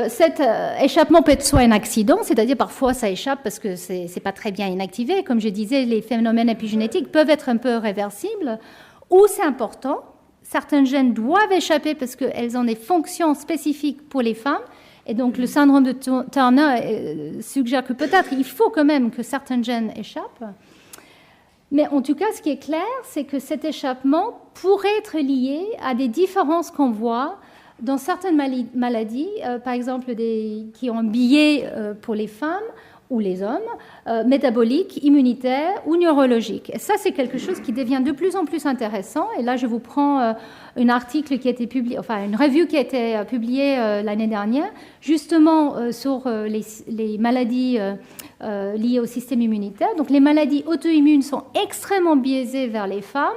cet échappement peut être soit un accident, c'est-à-dire parfois ça échappe parce que c'est pas très bien inactivé. Comme je disais, les phénomènes épigénétiques peuvent être un peu réversibles, ou c'est important. Certains gènes doivent échapper parce qu'elles ont des fonctions spécifiques pour les femmes. Et donc, le syndrome de Turner suggère que peut-être il faut quand même que certains gènes échappent. Mais en tout cas, ce qui est clair, c'est que cet échappement pourrait être lié à des différences qu'on voit dans certaines maladies, par exemple qui ont un biais pour les femmes ou les hommes, métaboliques, immunitaires ou neurologiques. Et ça, c'est quelque chose qui devient de plus en plus intéressant. Et là, je vous prends un article qui a été publié, enfin une revue qui a été publiée l'année dernière, justement sur les maladies liées au système immunitaire. Donc, les maladies auto-immunes sont extrêmement biaisées vers les femmes,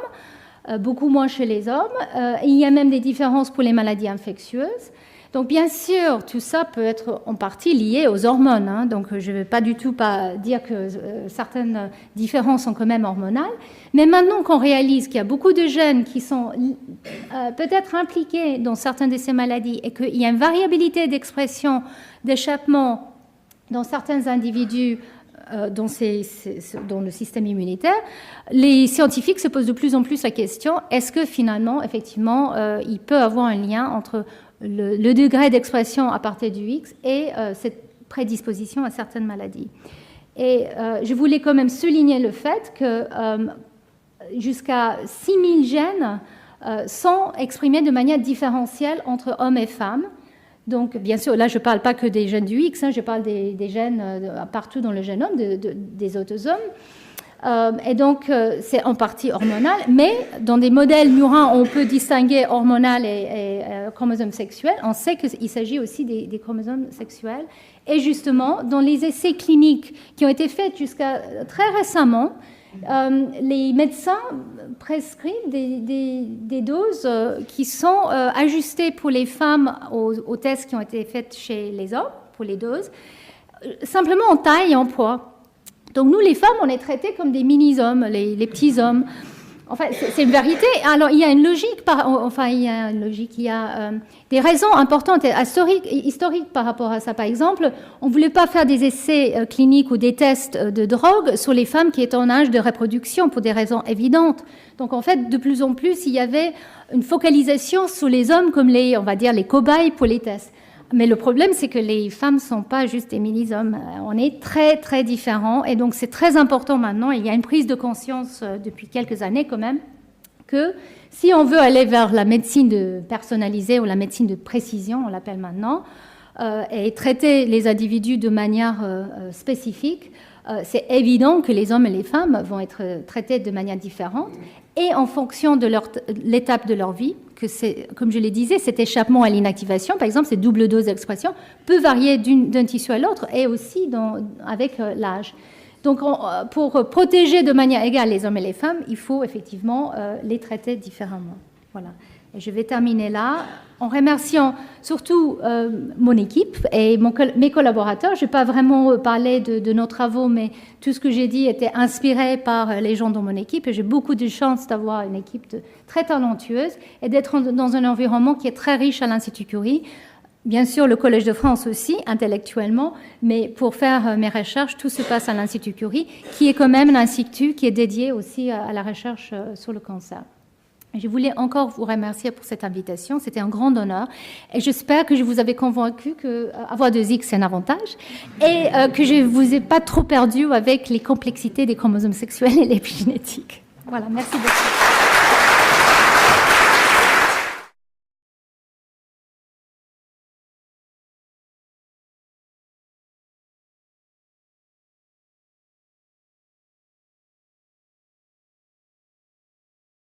beaucoup moins chez les hommes. Il y a même des différences pour les maladies infectieuses. Donc, bien sûr, tout ça peut être en partie lié aux hormones. Hein. Donc, je ne vais pas du tout dire que certaines différences sont quand même hormonales. Mais maintenant qu'on réalise qu'il y a beaucoup de gènes qui sont peut-être impliqués dans certaines de ces maladies et qu'il y a une variabilité d'expression, d'échappement dans certains individus dans le système immunitaire, les scientifiques se posent de plus en plus la question, est-ce que finalement, effectivement, il peut y avoir un lien entre le degré d'expression à partir du X et cette prédisposition à certaines maladies. Et je voulais quand même souligner le fait que jusqu'à 6000 gènes sont exprimés de manière différentielle entre hommes et femmes. Donc, bien sûr, là, je ne parle pas que des gènes du X, hein, je parle des gènes partout dans le génome, des autosomes. Et donc, c'est en partie hormonal, mais dans des modèles murins, on peut distinguer hormonal et chromosomes sexuels. On sait qu'il s'agit aussi des chromosomes sexuels. Et justement, dans les essais cliniques qui ont été faits jusqu'à très récemment, les médecins prescrivent des doses qui sont ajustées pour les femmes aux tests qui ont été faits chez les hommes, pour les doses, simplement en taille et en poids. Donc nous, les femmes, on est traitées comme des mini-hommes, les petits hommes. Enfin, c'est une vérité. Alors, il y a une logique, il y a des raisons importantes et historiques par rapport à ça. Par exemple, on ne voulait pas faire des essais cliniques ou des tests de drogue sur les femmes qui étaient en âge de reproduction pour des raisons évidentes. Donc, en fait, de plus en plus, il y avait une focalisation sur les hommes comme les cobayes pour les tests. Mais le problème, c'est que les femmes ne sont pas juste des mini-hommes. On est très, très différents. Et donc, c'est très important maintenant. Il y a une prise de conscience depuis quelques années quand même que si on veut aller vers la médecine personnalisée ou la médecine de précision, on l'appelle maintenant, et traiter les individus de manière spécifique, c'est évident que les hommes et les femmes vont être traités de manière différente et en fonction de l'étape de leur vie, que c'est, comme je le disais, cet échappement à l'inactivation, par exemple, cette double dose d'expression, peut varier d'un tissu à l'autre et aussi avec l'âge. Donc, pour protéger de manière égale les hommes et les femmes, il faut effectivement les traiter différemment. Voilà. Et je vais terminer là en remerciant surtout mon équipe et mes collaborateurs. Je n'ai pas vraiment parlé de nos travaux, mais tout ce que j'ai dit était inspiré par les gens dans mon équipe. Et j'ai beaucoup de chance d'avoir une équipe très talentueuse et d'être dans un environnement qui est très riche à l'Institut Curie. Bien sûr, le Collège de France aussi, intellectuellement, mais pour faire mes recherches, tout se passe à l'Institut Curie, qui est quand même un institut qui est dédié aussi à la recherche sur le cancer. Je voulais encore vous remercier pour cette invitation. C'était un grand honneur. Et j'espère que je vous avais convaincu qu'avoir 2X, c'est un avantage. Et que je ne vous ai pas trop perdu avec les complexités des chromosomes sexuels et l'épigénétique. Voilà, merci beaucoup.